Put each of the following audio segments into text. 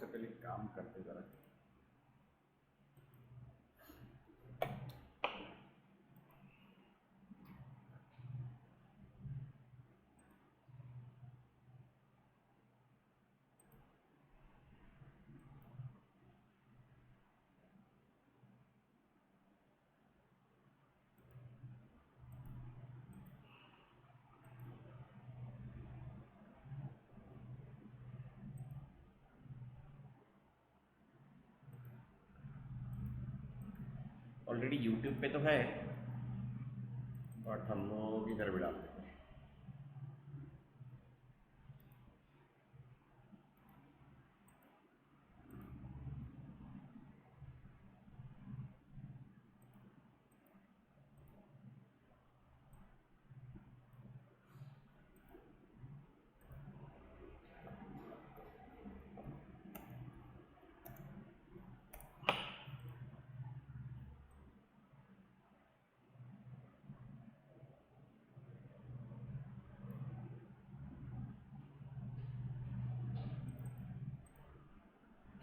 पहले काम करते जरा। ऑलरेडी यूट्यूब पे तो है, बट हम लोग इधर भी डाल देते हैं।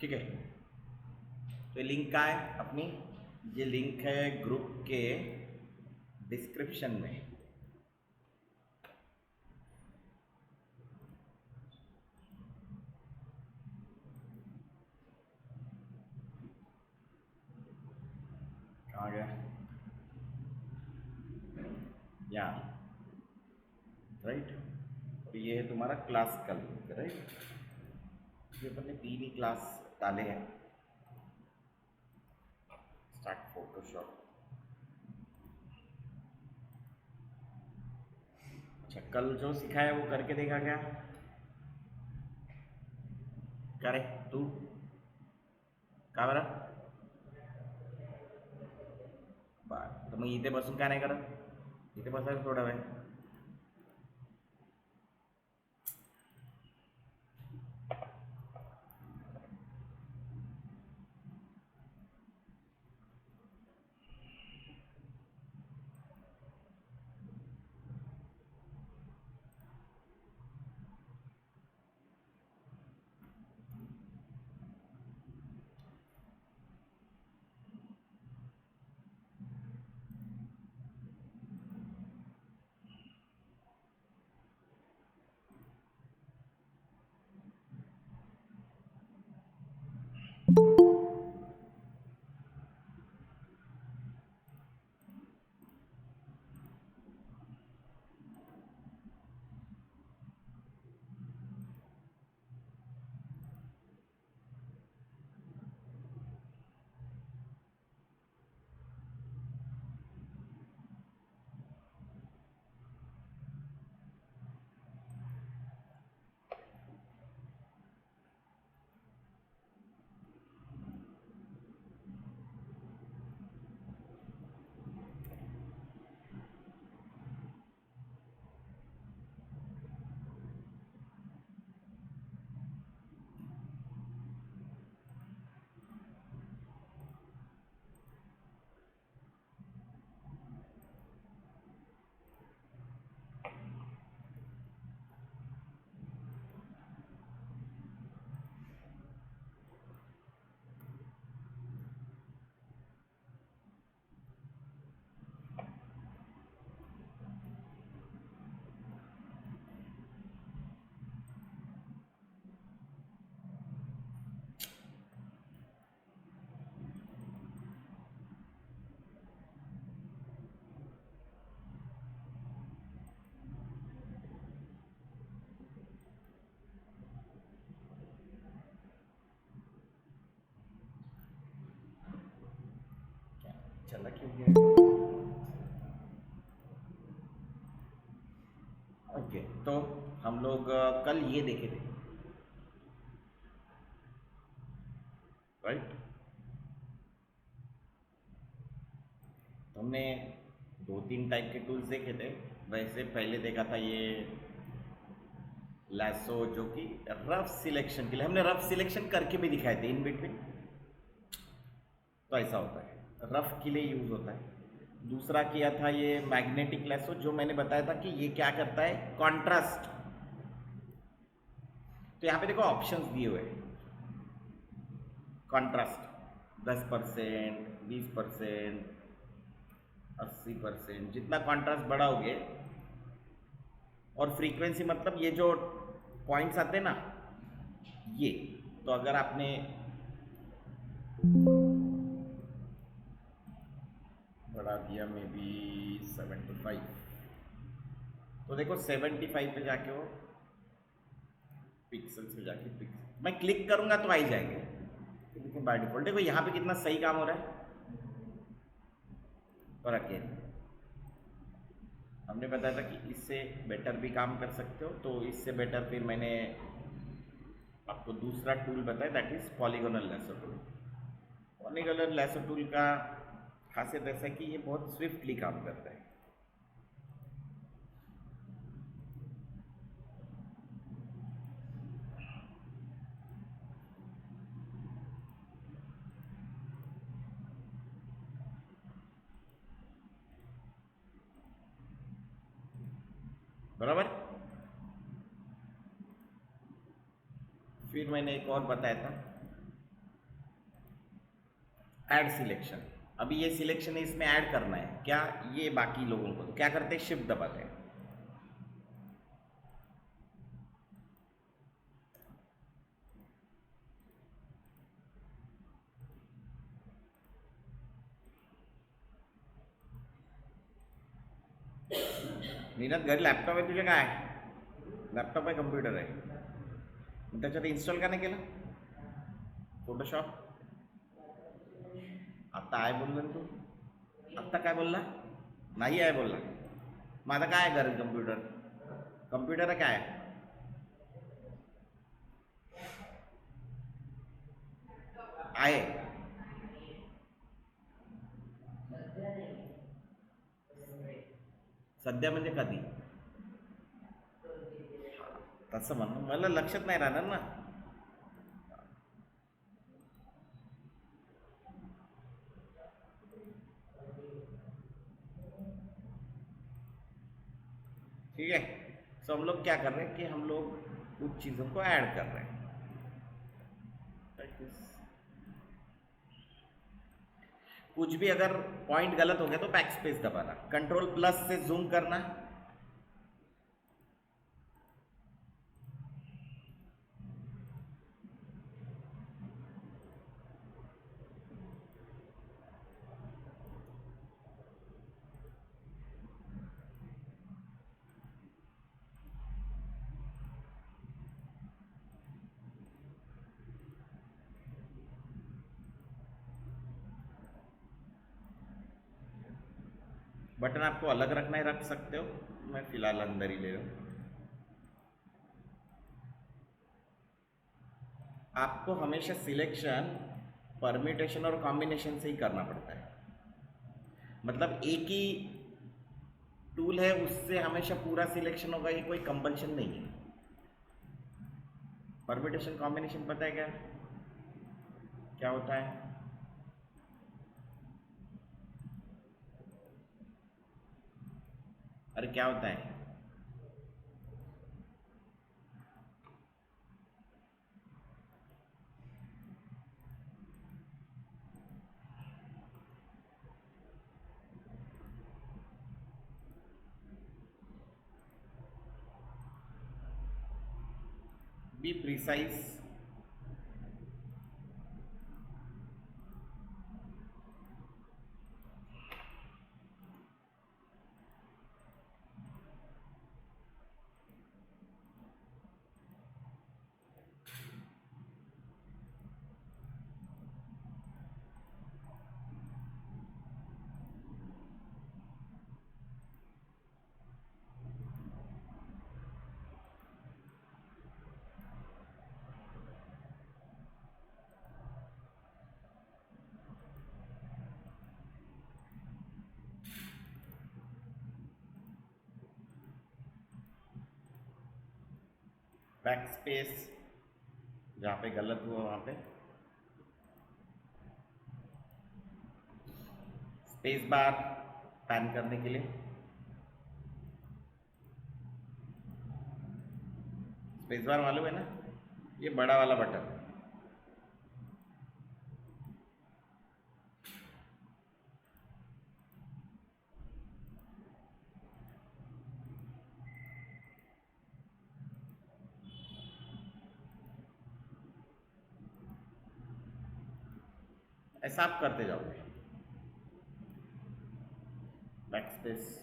ठीक है, तो ये लिंक कहाँ है अपनी? ये लिंक है ग्रुप के डिस्क्रिप्शन में। कहाँ गया? यहाँ, राइट। और ये है तुम्हारा क्लास का लिंक, राइट। ये अपन ने 3 ही क्लास डाले हैं। Start Photoshop. अच्छा, कल जो सिखाया वो करके देखा क्या? करे तू का बरं? बरं, तर मग इथे बसून का नाही करत? इथे बसायचं थोडा वेळ. चला क्यों गया? ओके, तो हम लोग कल ये देखे थे, राइट। तो हमने 2-3 टाइप के टूल्स देखे थे। वैसे पहले देखा था ये लैसो, जो कि रफ सिलेक्शन के लिए, हमने रफ सिलेक्शन करके भी दिखाए थे इन बिटवीन। तो ऐसा होता है, रफ के लिए यूज होता है। दूसरा किया था ये मैग्नेटिक लैसो, जो मैंने बताया था कि ये क्या करता है, कॉन्ट्रास्ट। तो यहाँ पे देखो ऑप्शंस दिए हुए हैं, कॉन्ट्रास्ट 10%, 20%, 80%, जितना कॉन्ट्रास्ट बढ़ाओगे, और फ्रीक्वेंसी मतलब ये जो पॉइंट्स आते हैं ना, ये, तो अगर आपने बढ़ा दिया मे बी 75, तो देखो 75 पे जाके वो पिक्सल्स पे जाके पिक्सल मैं क्लिक करूंगा तो आ ही जाएंगे, लेकिन बाय डिफॉल्ट देखो यहाँ पे कितना सही काम हो रहा है। और अकेले हमने बताया था कि इससे बेटर भी काम कर सकते हो, तो इससे बेटर फिर मैंने आपको दूसरा टूल बताया, that is polygonal lasso tool. Polygonal lasso tool का खासियत ऐसा है कि ये बहुत स्विफ्टली काम करता है। बराबर। फिर मैंने एक और बताया था, ऐड सिलेक्शन। अभी ये सिलेक्शन है, इसमें ऐड करना है क्या, ये बाकी लोगों को तो क्या करते हैं, शिफ्ट दबाते हैं। नीरज घरी लॅपटॉप आहे तुझ्या काय, लॅपटॉप आहे कम्प्युटर आहे, मग त्याच्यात इन्स्टॉल का नाही केलं फोटोशॉप? आत्ता आहे बोलला ना तू, आत्ता काय बोलला, नाही आहे बोलला, मग आता काय आहे घरी, कम्प्युटर, कम्प्युटर आहे काय आहे, सध्या म्हणजे कधी, तसं म्हणून मला लक्षात नाही राहणार ना। ठीक है, सो हम लोग क्या कर रहे हैं कि हम लोग कुछ चीज़ों को ऐड कर रहे हैं, like this। कुछ भी अगर पॉइंट गलत हो गया तो बैक स्पेस दबाना, कंट्रोल प्लस से जूम करना, बटन आपको अलग रखना है रख सकते हो, मैं फिलहाल अंदर ही ले रहा हूँ। आपको हमेशा सिलेक्शन परम्यूटेशन और कॉम्बिनेशन से ही करना पड़ता है, मतलब एक ही टूल है उससे हमेशा पूरा सिलेक्शन होगा, ये कोई कंपल्शन नहीं है। परम्यूटेशन कॉम्बिनेशन पता है क्या क्या होता है? अरे क्या होता है? बी प्रिसाइज, बैक स्पेस, जहाँ पे गलत हुआ वहाँ पे स्पेस बार पैन करने के लिए, स्पेस बार मालूम है ना, ये बड़ा वाला बटन, ऐसा आप करते जाओगे। बैक स्पेस,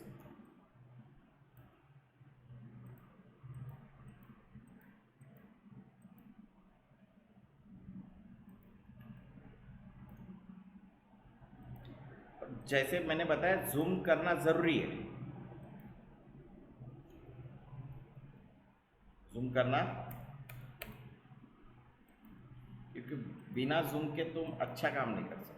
जैसे मैंने बताया जूम करना जरूरी है, जूम करना, क्योंकि बिना जूम के तुम अच्छा काम नहीं कर सकते।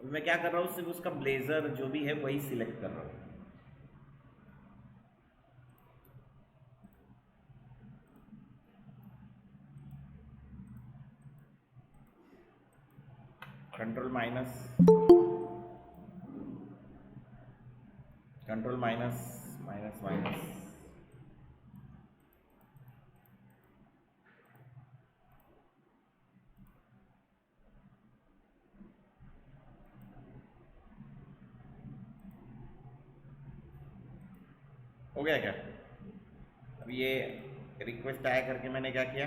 मैं क्या कर रहा हूँ, सिर्फ उसका ब्लेजर जो भी है वही सिलेक्ट कर रहा हूँ। Control minus, control minus, minus minus, हो गया क्या? अब ये रिक्वेस्ट आया करके मैंने क्या किया,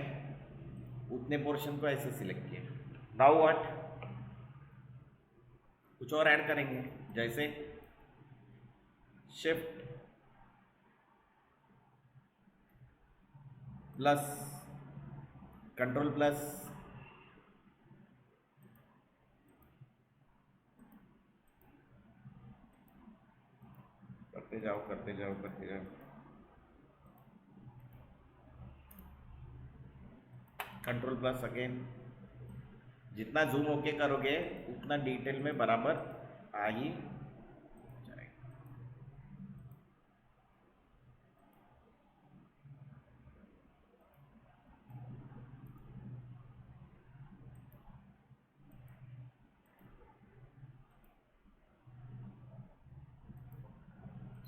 उतने पोर्शन को ऐसे सिलेक्ट किया। नाउ व्हाट, कुछ और ऐड करेंगे, जैसे शिफ्ट प्लस कंट्रोल प्लस करते जाओ करते जाओ करते जाओ, कंट्रोल प्लस अगेन। जितना जूम होके करोगे उतना डिटेल में बराबर आ ही जाएगा।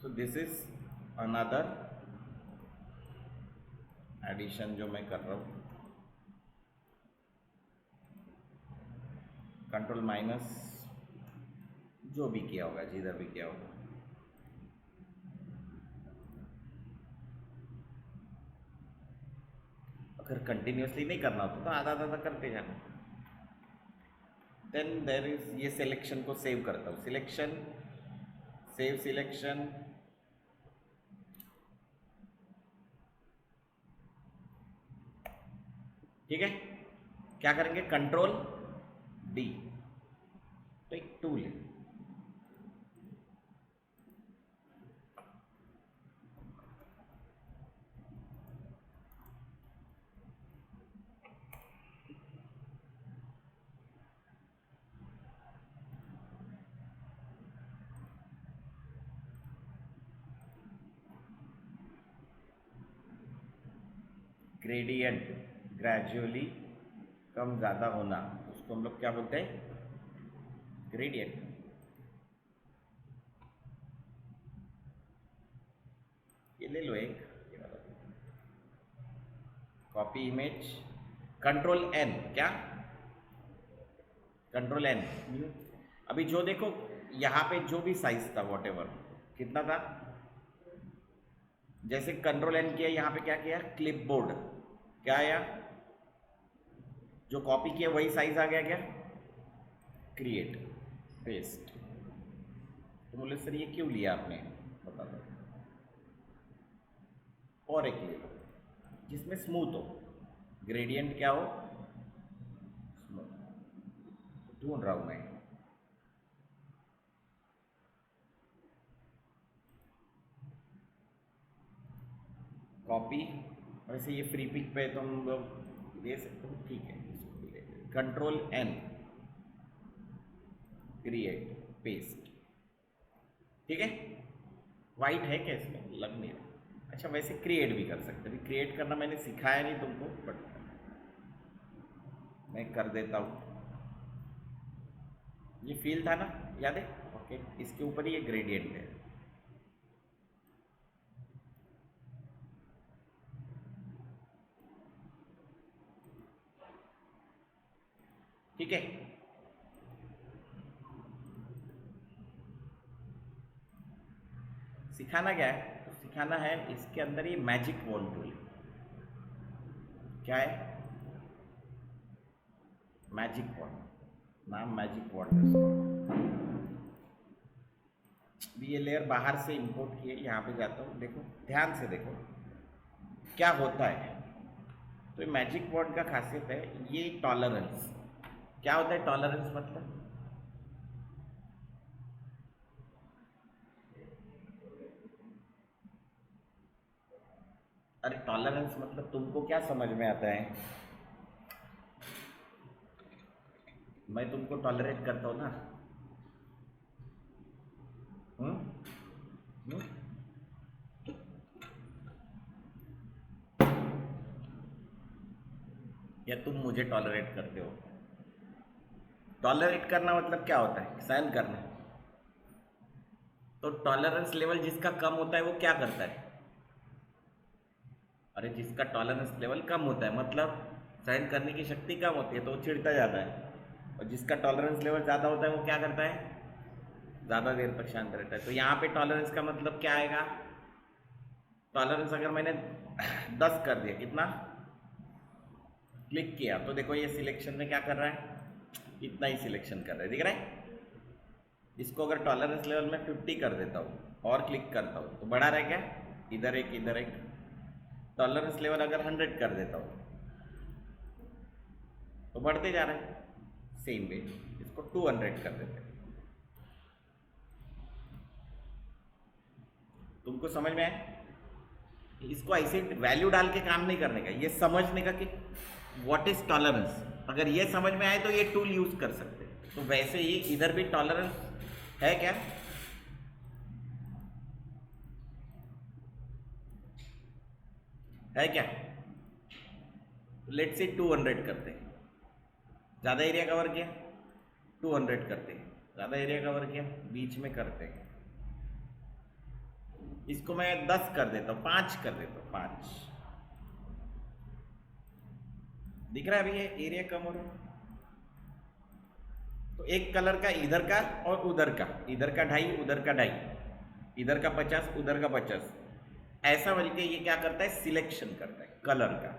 So this is another edition जो मैं कर रहा हूँ। कंट्रोल माइनस, जो भी किया होगा, जिधर भी किया होगा, अगर कंटिन्यूसली नहीं करना होता तो आधा आधा करते जाना। देन देर इज, ये सिलेक्शन को सेव करता हूँ, सिलेक्शन, सेव सिलेक्शन, ठीक है। क्या करेंगे, कंट्रोल डी, तो एक टूल है, ग्रेडियंट, ग्रेजुअली कम ज़्यादा होना, उसको हम लोग क्या बोलते हैं, ग्रेडियंट। ये ले लो एक, कॉपी इमेज, कंट्रोल एन, क्या कंट्रोल एन। अभी जो देखो यहाँ पे जो भी साइज था वॉट एवर, कितना था, जैसे कंट्रोल एन किया, यहाँ पे क्या किया, क्लिप बोर्ड, क्या आया, जो कॉपी किया वही साइज आ गया, क्या, क्रिएट पेस्ट। तो बोले सर ये क्यों लिया आपने, बता दो। और एक ले लो जिसमें स्मूथ हो, ग्रेडियंट क्या हो, स्मूथ, ढूंढ रहा हूं मैं। कॉपी, वैसे ये फ्री पिक पे तुम लोग दे सकते हो, ठीक है, कंट्रोल एन, क्रिएट पेस्ट, ठीक है। वाइट है क्या इसमें, लग नहीं रहा। अच्छा, वैसे क्रिएट भी कर सकते हैं, क्रिएट करना मैंने सिखाया नहीं तुमको, बट मैं कर देता हूँ। ये फील था ना, याद है, ओके, इसके ऊपर ही ये ग्रेडियंट है। ठीक है, सिखाना क्या है, तो सिखाना है, इसके अंदर ये मैजिक वॉन्ड टूल क्या है, मैजिक वॉन्ड, नाम मैजिक वॉन्ड है उसका। ये लेयर बाहर से इंपोर्ट किए, यहाँ पे जाता हूँ, देखो ध्यान से देखो क्या होता है। तो ये मैजिक वॉन्ड का खासियत है ये टॉलरेंस। क्या होता है टॉलरेंस मतलब, अरे टॉलरेंस मतलब तुमको क्या समझ में आता है, मैं तुमको टॉलरेट करता हूँ ना। हम्म हम्म? या तुम मुझे टॉलरेट करते हो। टॉलरेट करना मतलब क्या होता है, सहन करना। तो टॉलरेंस लेवल जिसका कम होता है वो क्या करता है, अरे जिसका टॉलरेंस लेवल कम होता है मतलब सहन करने की शक्ति कम होती है तो वो चिढ़ता जाता है, और जिसका टॉलरेंस लेवल ज़्यादा होता है वो क्या करता है, ज़्यादा देर तक शांत रहता है। तो यहाँ पे टॉलरेंस का मतलब क्या आएगा, टॉलरेंस अगर मैंने 10 कर दिया, कितना क्लिक किया, तो देखो ये सिलेक्शन में क्या कर रहा है, इतना ही सिलेक्शन कर रहा है, दिख रहा है। इसको अगर टॉलरेंस लेवल में 50 कर देता हूँ और क्लिक करता हूँ तो बढ़ा रहा है क्या, इधर एक इधर एक। टॉलरेंस लेवल अगर 100 कर देता हूँ तो बढ़ते जा रहा है। सेम वे इसको 200 कर देते हैं। तुमको समझ में आए, इसको ऐसे वैल्यू डाल के काम नहीं करने का, ये समझने का कि व्हाट इज टॉलरेंस। अगर ये समझ में आए तो ये टूल यूज कर सकते हैं। तो वैसे ही इधर भी टॉलरेंस है क्या, है क्या, लेट्स से 200 करते हैं, ज़्यादा एरिया कवर किया, 200 करते हैं, ज़्यादा एरिया कवर किया, बीच में करते हैं। इसको मैं 10 कर देता हूँ, 5 कर देता हूँ, 5 दिख रहा है अभी, ये एरिया कम हो रहा है। तो एक कलर का इधर का और उधर का, इधर का 2.5 उधर का 2.5, इधर का 50 उधर का 50, ऐसा बल्कि ये क्या करता है, सिलेक्शन करता है कलर का।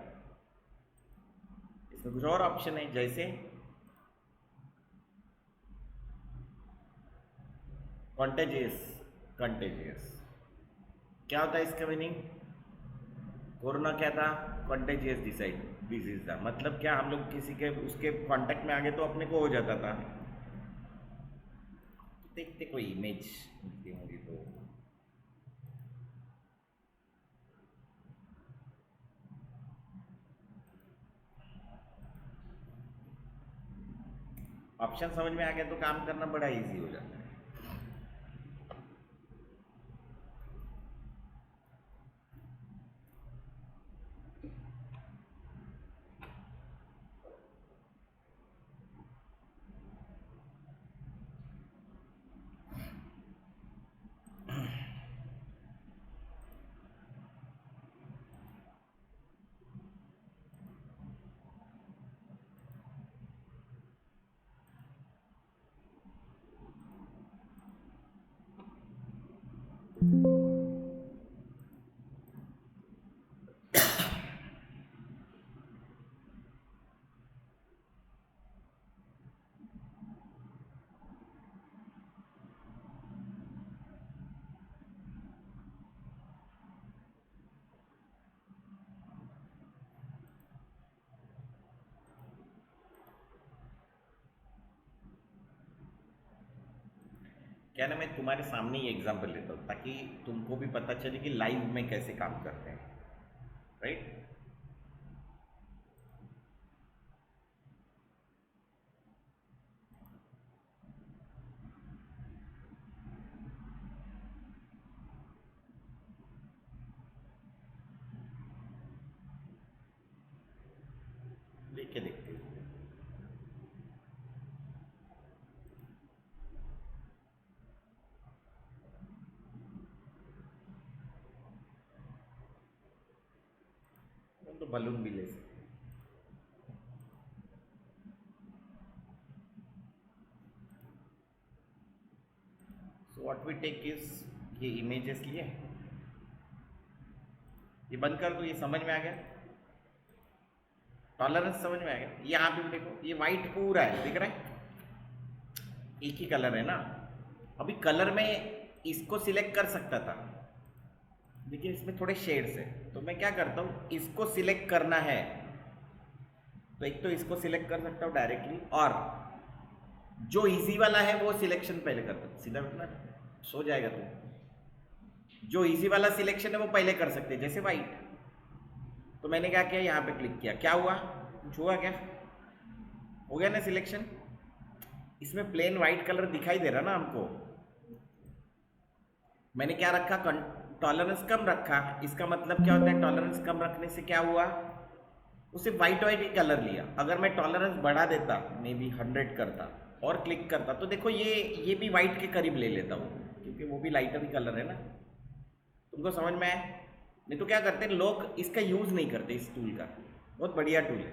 इसमें कुछ और ऑप्शन है जैसे कॉन्टेजियस। कॉन्टेजियस क्या होता है इसका मीनिंग, कोरोना क्या था, कॉन्टेजियस डिजीज था। मतलब क्या, हम लोग किसी के उसके कांटेक्ट में आ गए तो अपने को हो जाता था। देखते कोई इमेज मिलती होंगी तो, ऑप्शन समझ में आ गया तो काम करना बड़ा इजी हो जाता है। क्या ना, मैं तुम्हारे सामने ही एग्जांपल लेता हूँ ताकि तुमको भी पता चले कि लाइव में कैसे काम करते हैं, राइट। लेके देखते हैं। हम तो बलून भी ले सकते हैं। So what we take is, ये इमेजेस लिए ये बंद कर दो, ये समझ में आ गया, टॉलरेंस समझ में आ गया। यहाँ पे देखो ये वाइट पूरा है, दिख रहा है, एक ही कलर है ना। अभी कलर में इसको सिलेक्ट कर सकता था, लेकिन इसमें थोड़े शेड्स है, तो मैं क्या करता हूँ, इसको सिलेक्ट करना है तो एक तो इसको सिलेक्ट कर सकता हूँ डायरेक्टली, और जो इजी वाला है वो सिलेक्शन पहले कर दो, सीधा बैठना सो जाएगा तू। जो इजी वाला सिलेक्शन है वो पहले कर सकते हैं, जैसे वाइट। तो मैंने क्या किया, यहाँ पे क्लिक किया, क्या हुआ, कुछ हुआ क्या, हो गया ना सिलेक्शन। इसमें प्लेन वाइट कलर दिखाई दे रहा ना हमको। मैंने क्या रखा, टॉलरेंस कम रखा। इसका मतलब क्या होता है, टॉलरेंस कम रखने से क्या हुआ, उसे वाइट वाइट ही कलर लिया। अगर मैं टॉलरेंस बढ़ा देता, मे बी 100 करता और क्लिक करता, तो देखो ये भी वाइट के करीब ले लेता हूँ, क्योंकि वो भी लाइटर ही कलर है ना। तुमको समझ में आया? नहीं तो क्या करते हैं लोग, इसका यूज़ नहीं करते इस टूल का। बहुत बढ़िया टूल है,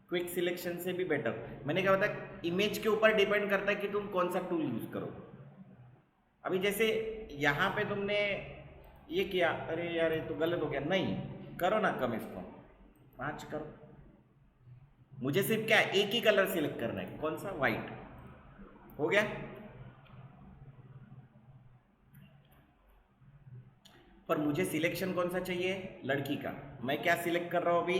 क्विक सिलेक्शन से भी बेटर। मैंने क्या बताया, इमेज के ऊपर डिपेंड करता है कि तुम कौन सा टूल यूज़ करो। अभी जैसे यहाँ पे तुमने ये किया, अरे यार ये तो गलत हो गया, नहीं करो ना कम, इसको 5 करो। मुझे सिर्फ क्या, एक ही कलर सिलेक्ट करना है, कौन सा, वाइट। हो गया। पर मुझे सिलेक्शन कौन सा चाहिए, लड़की का। मैं क्या सिलेक्ट कर रहा हूं अभी,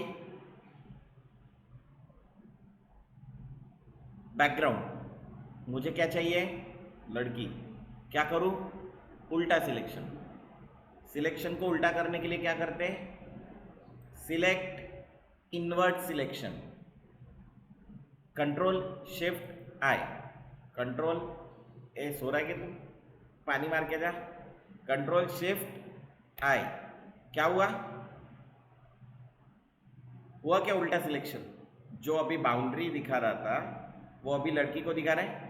बैकग्राउंड। मुझे क्या चाहिए, लड़की। क्या करूं, उल्टा सिलेक्शन। सिलेक्शन को उल्टा करने के लिए क्या करते हैं, select invert selection, control shift I. Control A, सो रहा है कि तुम, पानी मार के जा, कंट्रोल शिफ्ट आई। क्या हुआ, हुआ क्या, उल्टा सिलेक्शन। जो अभी बाउंड्री दिखा रहा था वो अभी लड़की को दिखा रहा है।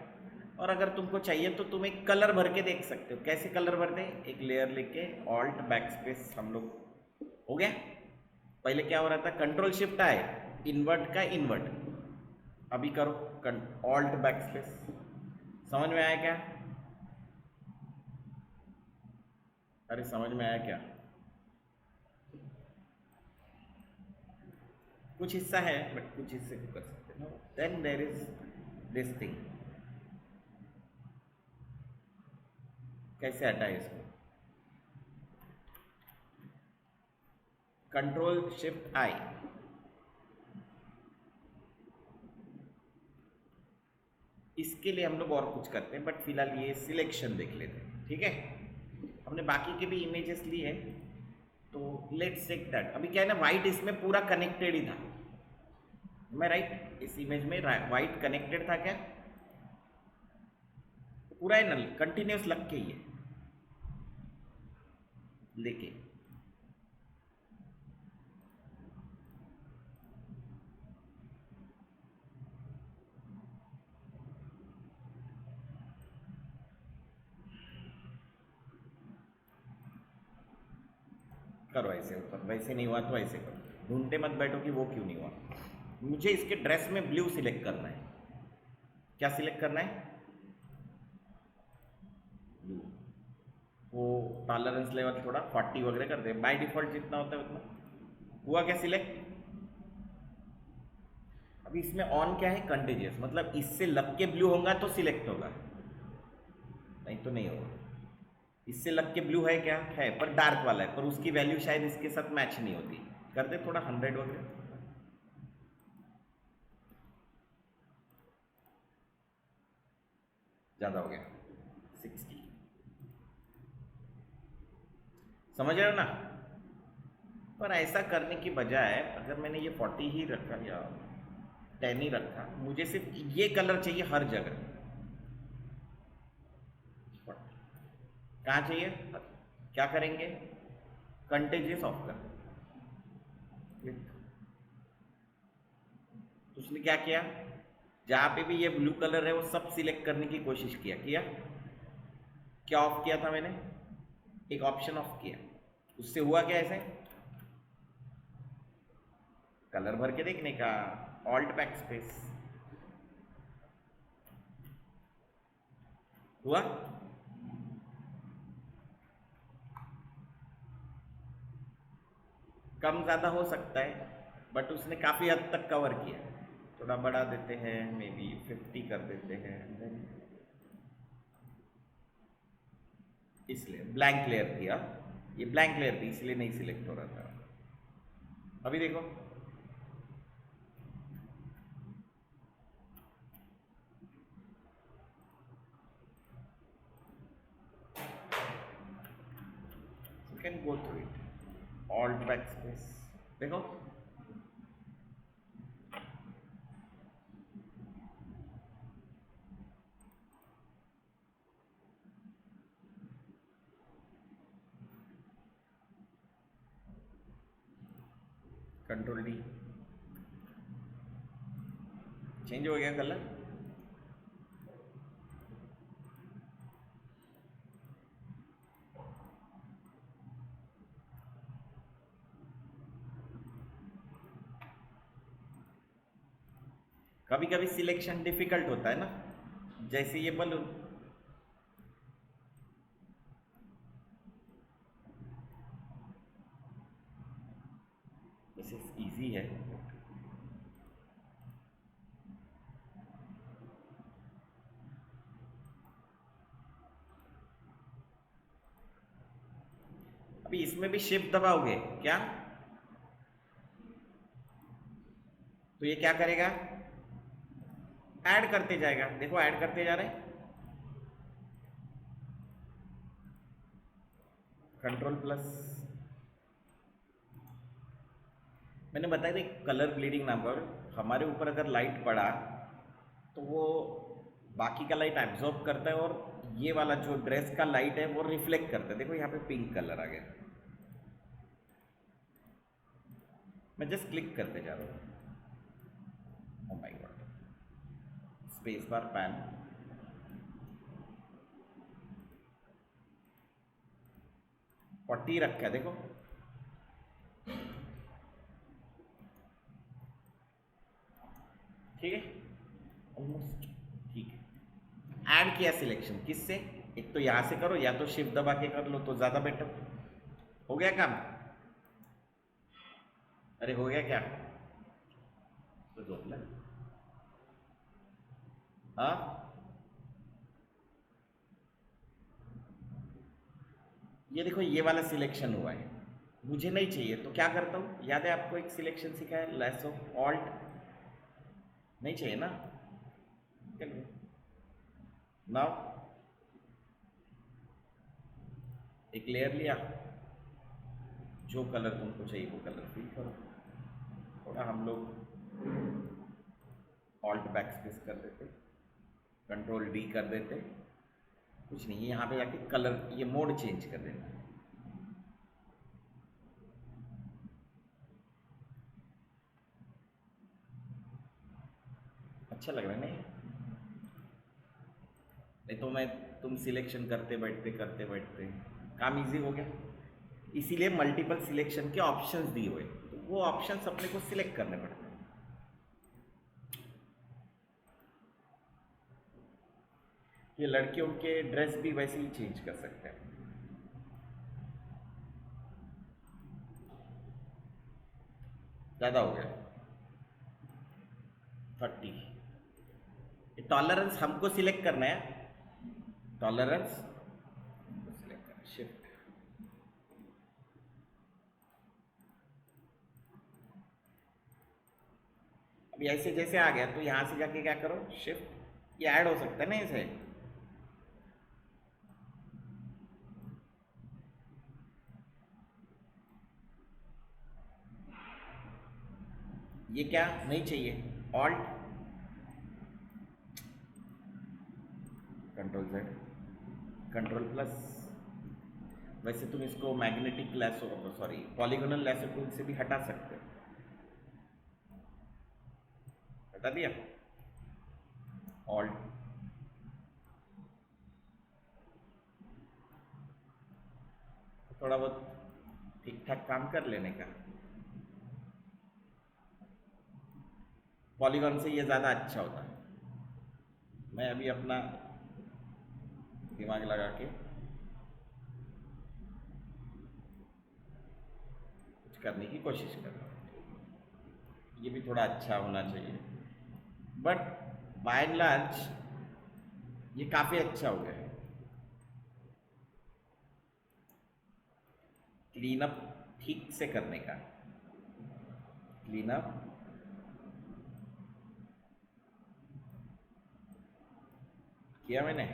और अगर तुमको चाहिए तो तुम एक कलर भर के देख सकते हो। कैसे कलर भरते हैं, एक लेयर लेके ऑल्ट बैक स्पेस, हम लोग हो गया। पहले क्या हो रहा था, कंट्रोल शिफ्ट आए, इन्वर्ट का इन्वर्ट। अभी करो ऑल्ट बैक स्पेस। समझ में आया क्या, अरे समझ में आया क्या, कुछ हिस्सा है बट कुछ हिस्से को कर सकते हो। Then there is this thing, कैसे हटाए इसको, कंट्रोल शिफ्ट आई। इसके लिए हम लोग और कुछ करते हैं, बट फिलहाल ये सिलेक्शन देख लेते हैं, ठीक है। हमने बाकी के भी इमेजेस लिए हैं, तो लेट्स चेक दैट। अभी क्या है ना, वाइट इसमें पूरा कनेक्टेड ही था, मैं राइट, इस इमेज में वाइट कनेक्टेड था क्या, पूरा है ना, कंटिन्यूस लग के ही है लेके। करो ऐसे ऊपर, वैसे नहीं हुआ तो ऐसे करो, ढूंढते मत बैठो कि वो क्यों नहीं हुआ। मुझे इसके ड्रेस में ब्लू सिलेक्ट करना है। क्या सिलेक्ट करना है, ब्लू। वो टॉलरेंस लेवल थोड़ा 40 वगैरह कर दे, बाय डिफॉल्ट जितना होता है उतना। हुआ क्या सिलेक्ट। अभी इसमें ऑन क्या है, कंटेजियस, मतलब इससे लग के ब्लू होगा तो सिलेक्ट होगा, नहीं तो नहीं होगा। इससे लग के ब्लू है क्या, है पर डार्क वाला है, पर उसकी वैल्यू शायद इसके साथ मैच नहीं होती। कर दे थोड़ा 100 वगैरह, ज़्यादा हो गया 60। समझ रहे हो ना। पर ऐसा करने की बजाय अगर मैंने ये 40 ही रखा या 10 ही रखा, मुझे सिर्फ ये कलर चाहिए हर जगह। कहाँ चाहिए, क्या करेंगे, कंटेजियस ऑफ कर। तो उसने क्या किया, जहाँ पे भी ये ब्लू कलर है वो सब सिलेक्ट करने की कोशिश किया। क्या ऑफ किया था मैंने, एक ऑप्शन ऑफ किया, उससे हुआ क्या, ऐसे कलर भर के देखने का, ऑल्ट बैक स्पेस, हुआ। कम ज़्यादा हो सकता है, बट उसने काफ़ी हद तक कवर किया। थोड़ा बढ़ा देते हैं, मे बी 50 कर देते हैं। Then इसलिए ब्लैंक लेयर थी, ये ब्लैंक लेयर थी, इसलिए नहीं सिलेक्ट हो रहा था। अभी देखो, you can go through it, alt back space, देखो कंट्रोल डी, चेंज हो गया कलर। कभी कभी सिलेक्शन डिफिकल्ट होता है ना, जैसे ये बलून, वैसे इजी है। अभी इसमें भी शिफ्ट दबाओगे क्या, तो ये क्या करेगा, ऐड करते जाएगा। देखो ऐड करते जा रहे हैं, कंट्रोल प्लस। मैंने बताया था कलर ब्लीडिंग नाम का, हमारे ऊपर अगर लाइट पड़ा तो वो बाकी का लाइट एब्जॉर्ब करता है, और ये वाला जो ड्रेस का लाइट है वो रिफ्लेक्ट करता है। देखो यहाँ पे पिंक कलर आ गया, मैं जस्ट क्लिक करते जा रहा हूँ। Oh my God, space bar, pan, 40 रखा है, देखो ठीक है, ऑलमोस्ट ठीक है। ऐड किया सिलेक्शन किससे, एक तो यहां से करो, या तो शिफ्ट दबा के कर लो तो ज्यादा बेटर। हो गया काम, अरे हो गया क्या, तो जोक ले। हाँ, ये देखो ये वाला सिलेक्शन हुआ है, मुझे नहीं चाहिए तो क्या करता हूँ, याद है आपको एक सिलेक्शन सिखाया है, लेसो ऑल्ट, नहीं चाहिए ना, नाउ एक लेयर लिया, जो कलर तुमको चाहिए वो कलर फिल करो। थोड़ा हम लोग ऑल्ट बैक स्पेस कर देते, कंट्रोल डी कर देते, कुछ नहीं, यहाँ पे जाके कलर, ये मोड चेंज कर देना। अच्छा लग रहा है नहीं, नहीं तो मैं, तुम सिलेक्शन करते बैठते काम इजी हो गया। इसीलिए मल्टीपल सिलेक्शन के ऑप्शंस दिए हुए, तो वो ऑप्शंस अपने को सिलेक्ट करने पड़ते हैं। ये लड़कियों के ड्रेस भी वैसे ही चेंज कर सकते हैं। ज़्यादा हो गया 30, टॉलरेंस हमको सिलेक्ट करना है, टॉलरेंस सिलेक्ट करना, शिफ्ट, अभी ऐसे जैसे आ गया तो यहां से जाके क्या करो, शिफ्ट, ये ऐड हो सकता है ना इसे, ये क्या नहीं चाहिए, alt control Z, control plus. वैसे तुम इसको magnetic lasso, sorry polygonal lasso tool से भी हटा सकते हो, हटा दिया, ऑल्ट, थोड़ा बहुत ठीक ठाक काम कर लेने का। पॉलीगॉन से ये ज़्यादा अच्छा होता है। मैं अभी अपना दिमाग लगा के कुछ करने की कोशिश कर रहा हूँ। ये भी थोड़ा अच्छा होना चाहिए, बट बाय एंड लार्ज ये काफ़ी अच्छा हो गया है। क्लीन अप ठीक से करने का, क्लीन अप किया मैंने।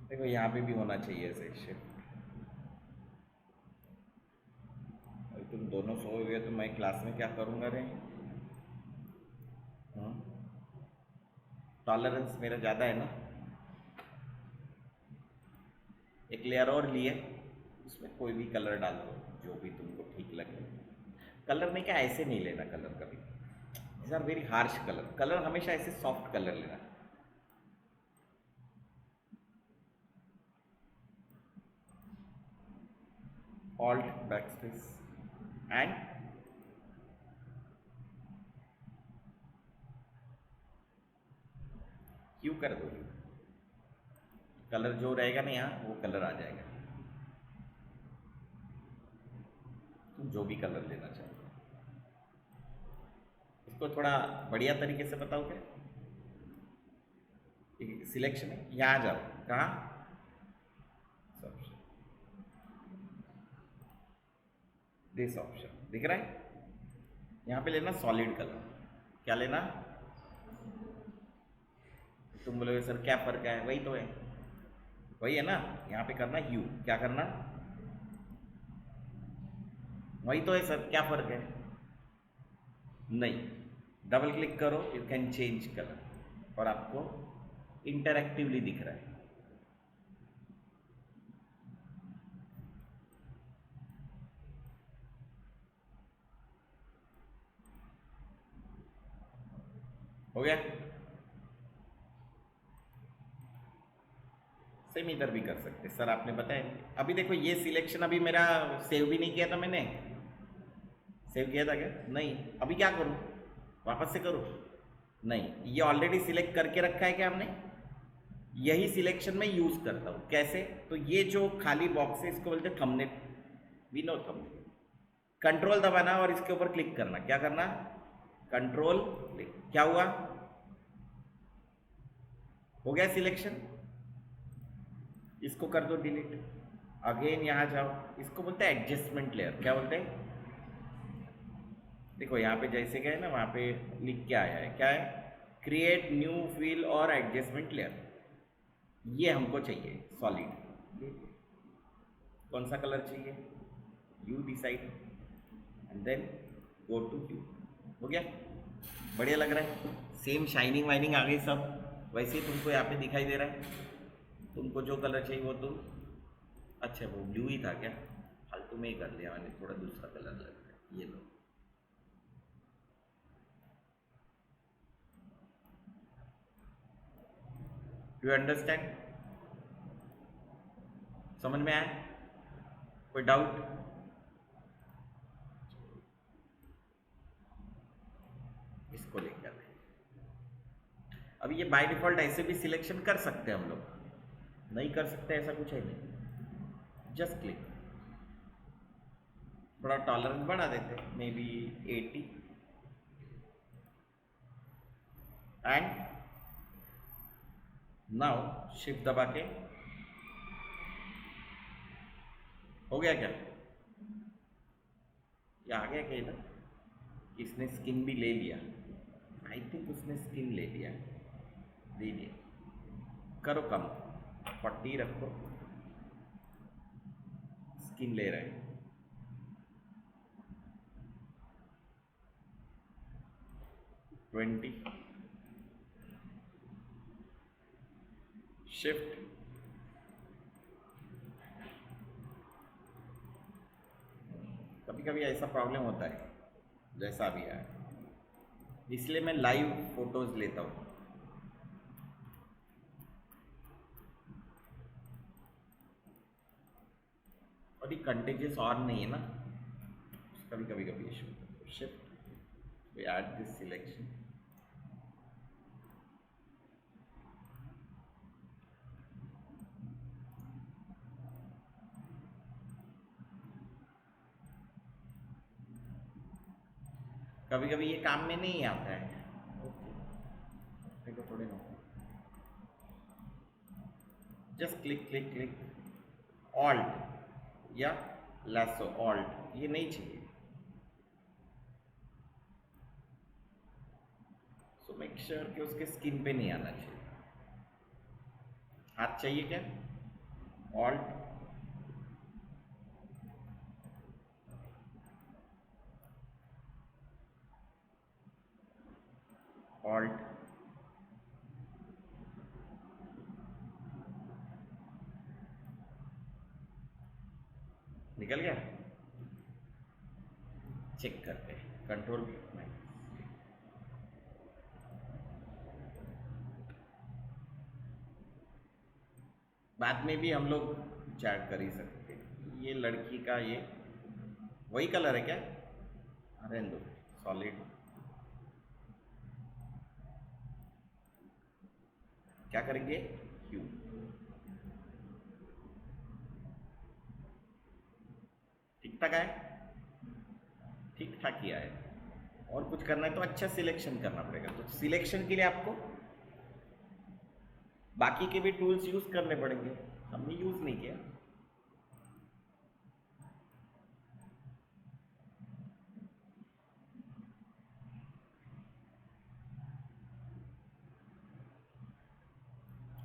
देखो यहाँ पे भी होना चाहिए ऐसे शिफ्ट। अभी तुम दोनों सो गए तो मैं क्लास में क्या करूँगा रे? टॉलरेंस मेरा ज़्यादा है ना। एक लेयर और लिए, उसमें कोई भी कलर डाल दो जो भी तुमको ठीक लगे। कलर में क्या ऐसे नहीं लेना कलर कभी, these are very harsh colour. Colour हमेशा ऐसे सॉफ्ट कलर लेना। ऑल्ट बैकस्पेस एंड क्यू कर दो। कलर जो रहेगा ना यहाँ वो कलर आ जाएगा, तुम जो भी कलर लेना चाहो। इसको थोड़ा बढ़िया तरीके से बताओ क्या। सिलेक्शन है, यहाँ जाओ। कहाँ? दिस ऑप्शन दिख रहा है, यहाँ पे लेना सॉलिड कलर। क्या लेना? तुम बोलोगे सर क्या फर्क है? वही तो है, वही है ना। यहाँ पे करना ह्यू। क्या करना? वही तो है सर, क्या फर्क है? नहीं, डबल क्लिक करो, यू कैन चेंज कलर और आपको इंटरएक्टिवली दिख रहा है। हो गया। सेम इधर भी कर सकते सर, आपने बताया। अभी देखो ये सिलेक्शन अभी मेरा सेव भी नहीं किया था मैंने। सेव किया था क्या? नहीं। अभी क्या करूं? वापस से करूं? नहीं, ये ऑलरेडी सिलेक्ट करके रखा है क्या हमने? यही सिलेक्शन में यूज करता हूं। कैसे? तो ये जो खाली बॉक्स है इसको बोलते हैं thumbnail. We know thumbnail. Control दबाना और इसके ऊपर क्लिक करना। क्या करना? Control click. क्या हुआ? हो गया सिलेक्शन। इसको कर दो डिलीट। अगेन यहाँ जाओ, इसको बोलते हैं एडजस्टमेंट लेयर। क्या बोलते हैं? देखो यहाँ पे जैसे गए ना वहाँ पे लिख के आया है, क्या है? क्रिएट न्यू फिल और एडजस्टमेंट लेयर। ये हमको चाहिए सॉलिड। कौन सा कलर चाहिए? You decide and then go to you. हो गया? बढ़िया लग रहा है। सेम शाइनिंग वाइनिंग आ गई सब। वैसे ही तुमको यहाँ पे दिखाई दे रहा है। तुमको जो कलर चाहिए वो तुम, अच्छा वो ब्लू ही था क्या? फालतू में ही कर लिया मैंने, थोड़ा दूसरा कलर लग रहा है। ये लो। You understand? समझ में आया? कोई डाउट? इसको लेकर अभी ये बाय डिफॉल्ट ऐसे भी सिलेक्शन कर सकते हैं हम लोग, नहीं कर सकते ऐसा कुछ है नहीं। Just click. थोड़ा टॉलरेंस बढ़ा देते हैं, may be 80 and now shift दबा के। हो गया क्या? ये आ गया क्या इधर? इसने स्किन भी ले लिया। आई थिंक उसने स्किन ले लिया, दे दिया। करो कम, 40 रखो। स्किन ले रहे हैं। ट्वेंटी। शिफ्ट। कभी कभी ऐसा प्रॉब्लम होता है जैसा भी है, इसलिए मैं लाइव फोटोज लेता हूँ। और ये कंटेजियस और नहीं है ना, कभी कभी कभी issue. Shift, we add this selection. कभी कभी ये काम में नहीं आता है। देखो थोड़े ना, just click click click, alt या लैसो, ऑल्ट ये नहीं चाहिए। सो मेक श्योर कि उसके स्किन पे नहीं आना चाहिए। हाथ चाहिए क्या, ऑल्ट, ऑल्ट, निकल गया। चेक करते हैं, कंट्रोल में। बाद में भी हम लोग चैट कर ही सकते हैं। ये लड़की का ये वही कलर है क्या, अरे दो सॉलिड, क्या करेंगे, ह्यू, ठीक ठाक है, ठीक ठाक किया है। और कुछ करना है तो अच्छा सिलेक्शन करना पड़ेगा। तो सिलेक्शन के लिए आपको बाकी के भी टूल्स यूज करने पड़ेंगे, हमने यूज नहीं किया।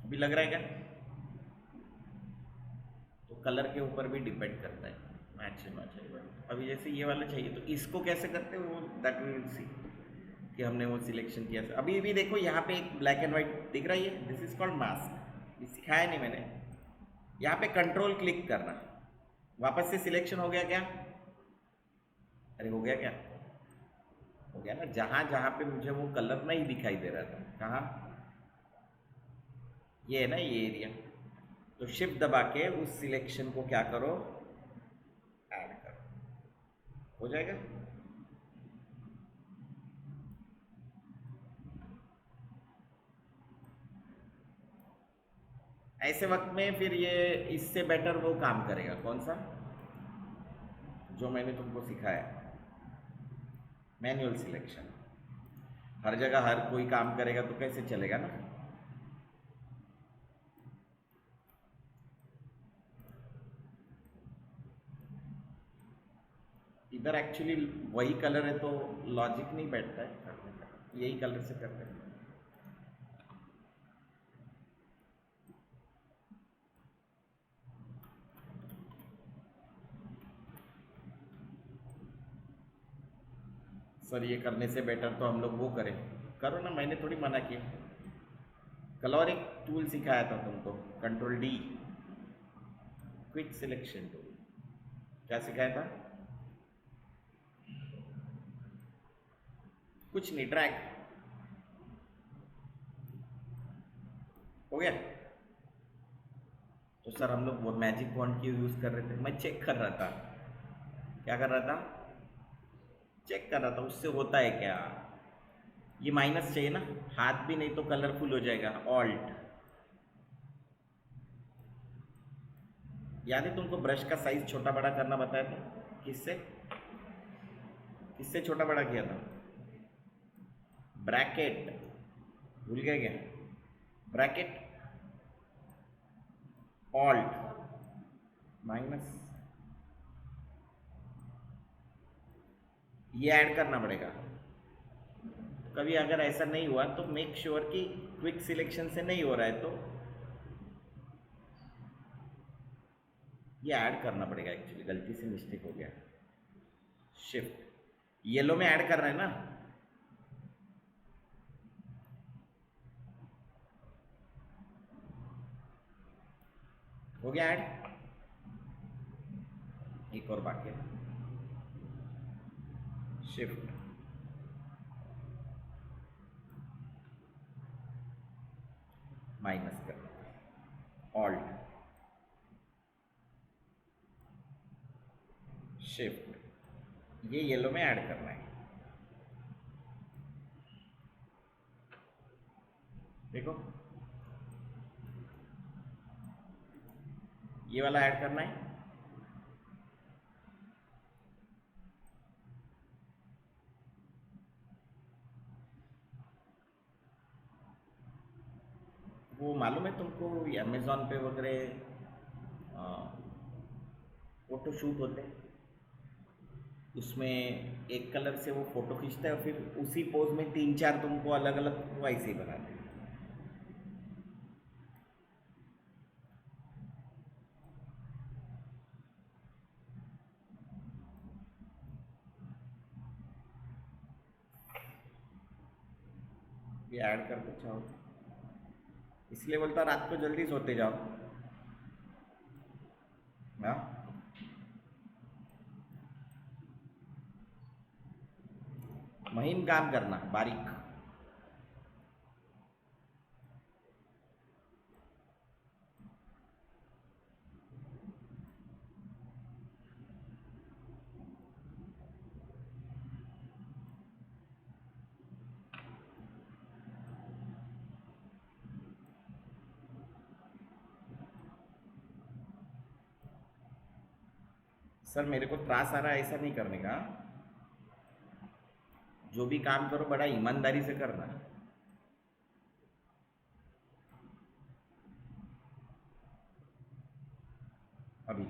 अभी लग रहा है क्या, तो कलर के ऊपर भी डिपेंड करता है, मैच होना चाहिए। अभी जैसे ये वाला चाहिए तो इसको कैसे करते हैं वो, दैट वी विल सी कि हमने वो सिलेक्शन किया। अभी भी देखो यहाँ पे एक ब्लैक एंड व्हाइट दिख रहा है, दिस इज कॉल्ड मास्क, ये सिखाया नहीं मैंने। यहाँ पे कंट्रोल क्लिक करना, वापस से सिलेक्शन हो गया क्या, अरे हो गया क्या, हो गया ना। जहां जहां पे मुझे वो कलर नहीं दिखाई दे रहा था, कहाँ, ये है ना ये एरिया, तो शिफ्ट दबा के उस सिलेक्शन को क्या करो, ऐड करो, हो जाएगा। ऐसे वक्त में फिर ये इससे बेटर वो काम करेगा, कौन सा, जो मैंने तुमको सिखाया, मैनुअल सिलेक्शन। हर जगह हर कोई काम करेगा तो कैसे चलेगा ना। इधर एक्चुअली वही कलर है तो लॉजिक नहीं बैठता है करने का, यही कलर से करते हैं। सर ये करने से बेटर तो हम लोग वो करें, करो ना, मैंने थोड़ी मना किया। कल और एक टूल सिखाया था तुमको, control D, quick selection tool, क्या सिखाया था, कुछ नहीं, ड्रैग, हो गया। तो सर हम लोग वो मैजिक वॉन्ड की यूज कर रहे थे, मैं चेक कर रहा था, क्या कर रहा था, चेक कर रहा था उससे होता है क्या। ये माइनस चाहिए ना, हाथ भी नहीं तो कलरफुल हो जाएगा, ऑल्ट। याद है तुमको ब्रश का साइज छोटा बड़ा करना बताया था, किससे, किससे छोटा बड़ा किया था, ब्रैकेट, भूल गए क्या, ब्रैकेट, ऑल्ट, माइनस, ये ऐड करना पड़ेगा। कभी अगर ऐसा नहीं हुआ तो मेक श्योर कि क्विक सिलेक्शन से नहीं हो रहा है तो ये ऐड करना पड़ेगा। एक्चुअली गलती से मिस्टेक हो गया, शिफ्ट, येलो में ऐड कर रहे हैं ना, हो गया ऐड, एक और बाकी है, शिफ्ट, माइनस करना, ऑल्ट, शिफ्ट, ये येलो में ऐड करना है, देखो ये वाला ऐड करना है, वो मालूम है तुमको, अमेजोन पे वगैरह फोटो शूट होते हैं, उसमें एक कलर से वो फोटो खींचता है और फिर उसी पोज में तीन चार तुमको अलग अलग वो ऐसे ही बनाते हैं। ये ऐड कर दो चाहो, इसलिए बोलता हूँ रात को जल्दी सोते जाओ ना। महीन काम करना, बारीक। सर मेरे को त्रास आ रहा है ऐसा नहीं करने का, जो भी काम करो बड़ा ईमानदारी से करना। अभी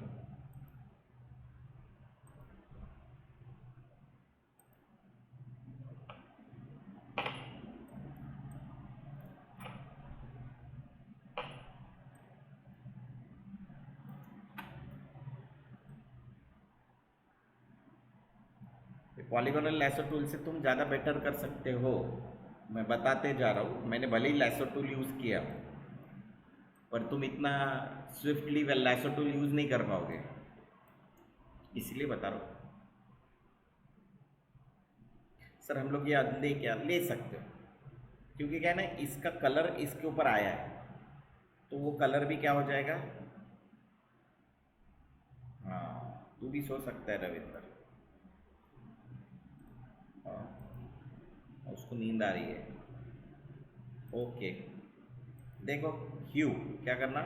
पॉलीगोनल लैसो टूल से तुम ज़्यादा बेटर कर सकते हो, मैं बताते जा रहा हूँ। मैंने भले ही लैसो टूल यूज़ किया, पर तुम इतना स्विफ्टली लैसो टूल यूज़ नहीं कर पाओगे, इसलिए बता रहा हूँ। सर हम लोग ये ले क्या ले सकते हो, क्योंकि क्या है ना, इसका कलर इसके ऊपर आया है, तो वो कलर भी क्या हो जाएगा। हाँ तू भी सो सकता है रविंदर। हाँ उसको नींद आ रही है। ओके देखो, ह्यू क्या करना,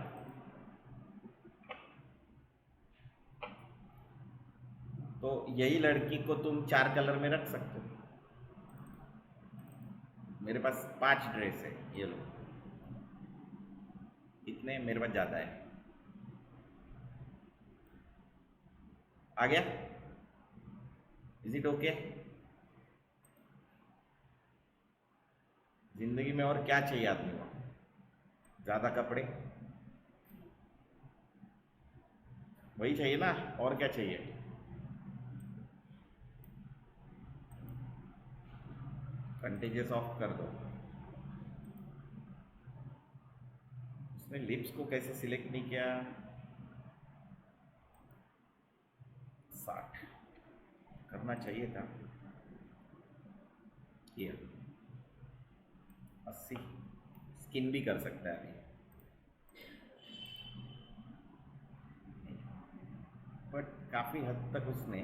तो यही लड़की को तुम चार कलर में रख सकते हो। मेरे पास 5 ड्रेस है, ये लो, इतने मेरे पास ज़्यादा है। आ गया, इज इट ओके। जिंदगी में और क्या चाहिए आदमी को, ज़्यादा कपड़े वही चाहिए ना, और क्या चाहिए। कंटेजियस ऑफ कर दो। उसने लिप्स को कैसे सिलेक्ट नहीं किया। 60 करना चाहिए था, किया। 80 स्किन भी कर सकता है अभी, बट काफ़ी हद तक उसने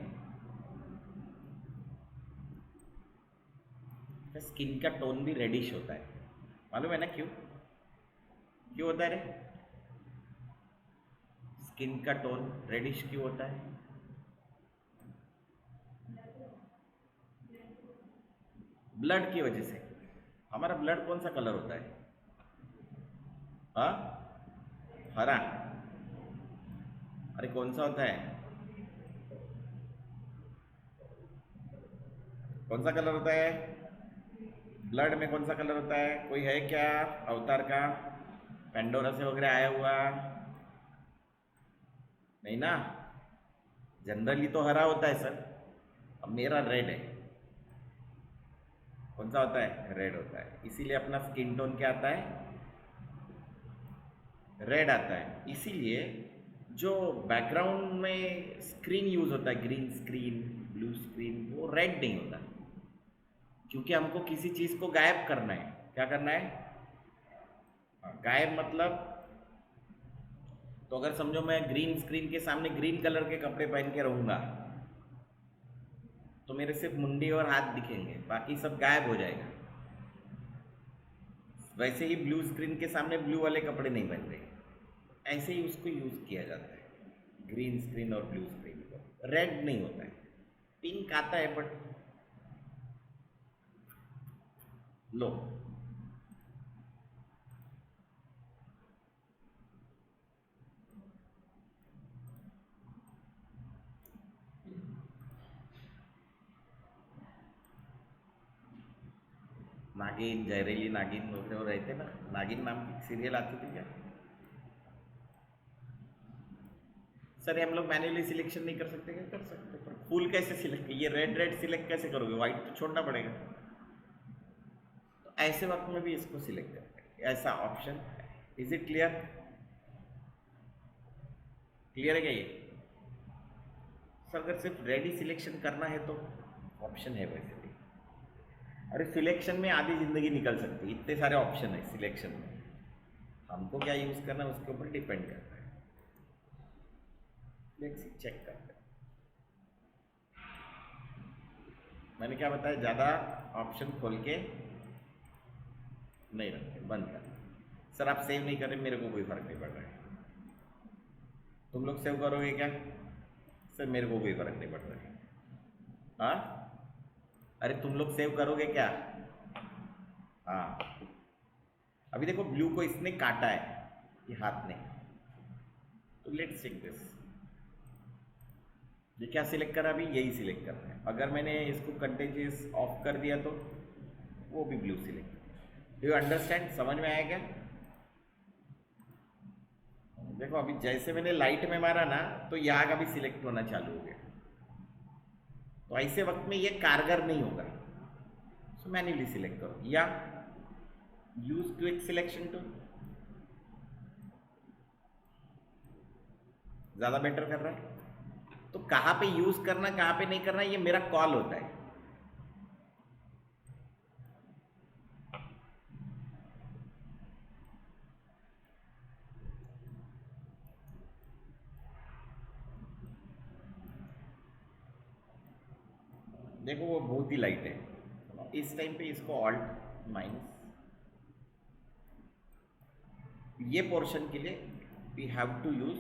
स्किन का टोन भी रेडिश होता है, मालूम है ना क्यों, क्यों होता है रे, स्किन का टोन रेडिश क्यों होता है। ब्लड की वजह से। हमारा ब्लड कौन सा कलर होता है, हाँ हरा। अरे कौन सा होता है, कौन सा कलर होता है, ब्लड में कौन सा कलर होता है, कोई है क्या अवतार का, पेंडोरा से वगैरह आया हुआ, नहीं ना। जनरली तो हरा होता है सर, अब मेरा रेड है। कौन सा होता है, रेड होता है, इसीलिए अपना स्किन टोन क्या आता है, रेड आता है। इसीलिए जो बैकग्राउंड में स्क्रीन यूज होता है, ग्रीन स्क्रीन ब्लू स्क्रीन, वो रेड नहीं होता, क्योंकि हमको किसी चीज़ को गायब करना है। क्या करना है, गायब मतलब, तो अगर समझो मैं ग्रीन स्क्रीन के सामने ग्रीन कलर के कपड़े पहन के रहूंगा, तो मेरे सिर्फ मुंडी और हाथ दिखेंगे, बाकी सब गायब हो जाएगा। वैसे ही ब्लू स्क्रीन के सामने ब्लू वाले कपड़े नहीं पहन रहे, ऐसे ही उसको यूज किया जाता है, ग्रीन स्क्रीन और ब्लू स्क्रीन को। रेड नहीं होता है, पिंक आता है, बट लो नागिन, जहरीली नागिन वगैरह वो रहते ना, नागिन नाम की सीरियल आती थी क्या? सर ये हम लोग मैन्युअली सिलेक्शन नहीं कर सकते क्या? कर सकते, पर फुल कैसे सिलेक्ट, ये रेड रेड सिलेक्ट कैसे करोगे? व्हाइट तो छोड़ना पड़ेगा। तो ऐसे वक्त में भी इसको सिलेक्ट कर, ऐसा ऑप्शन है। Is it clear? क्लियर है क्या ये? सर अगर सिर्फ रेडी सिलेक्शन करना है तो ऑप्शन है वैसे भी। अरे सिलेक्शन में आधी जिंदगी निकल सकती है, इतने सारे ऑप्शन है सिलेक्शन में। हमको क्या यूज करना है उसके ऊपर डिपेंड करता है। लेट्स चेक करते हैं। मैंने क्या बताया, ज़्यादा ऑप्शन खोल के नहीं रखते, बंद कर। सर आप सेव नहीं कर रहे, मेरे को कोई फर्क नहीं पड़ रहा है। तुम लोग सेव करोगे क्या? सर मेरे को कोई फर्क नहीं पड़ रहा है। हाँ, अरे तुम लोग सेव करोगे क्या? हाँ, अभी देखो ब्लू को इसने काटा है, ये हाथ ने, तो लेट्स चेक दिस। ये क्या सिलेक्ट करा? अभी यही सिलेक्ट करना है। अगर मैंने इसको कंटेजियस ऑफ कर दिया तो वो भी blue select. Do you understand? समझ में आया क्या? देखो अभी जैसे मैंने लाइट में मारा ना, तो यहाँ का भी सिलेक्ट होना चालू हो गया। तो ऐसे वक्त में ये कारगर नहीं होगा, सो मैन्युअली सिलेक्ट करो या यूज क्विक सिलेक्शन टूल, ज्यादा बेटर कर रहा है। तो कहाँ पे यूज करना कहाँ पे नहीं करना ये मेरा कॉल होता है। देखो वो बहुत ही लाइट है, इस टाइम पे इसको ऑल्ट माइनस, ये पोर्शन के लिए वी हैव टू यूज,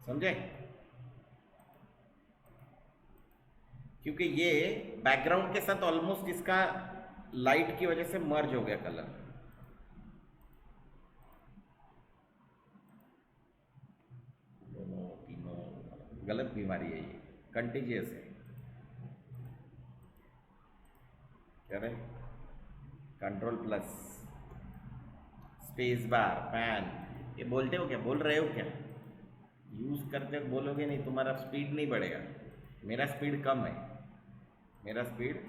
समझे? क्योंकि ये बैकग्राउंड के साथ ऑलमोस्ट इसका लाइट की वजह से मर्ज हो गया कलर। दोनों तीनों गलत बीमारी है, ये कंटेजियस है। क्या रहे? Control plus space bar pan, ये बोलते हो क्या? बोल रहे हो क्या? यूज करते हो बोलोगे नहीं, तुम्हारा स्पीड नहीं बढ़ेगा। मेरा स्पीड कम है, मेरा स्पीड,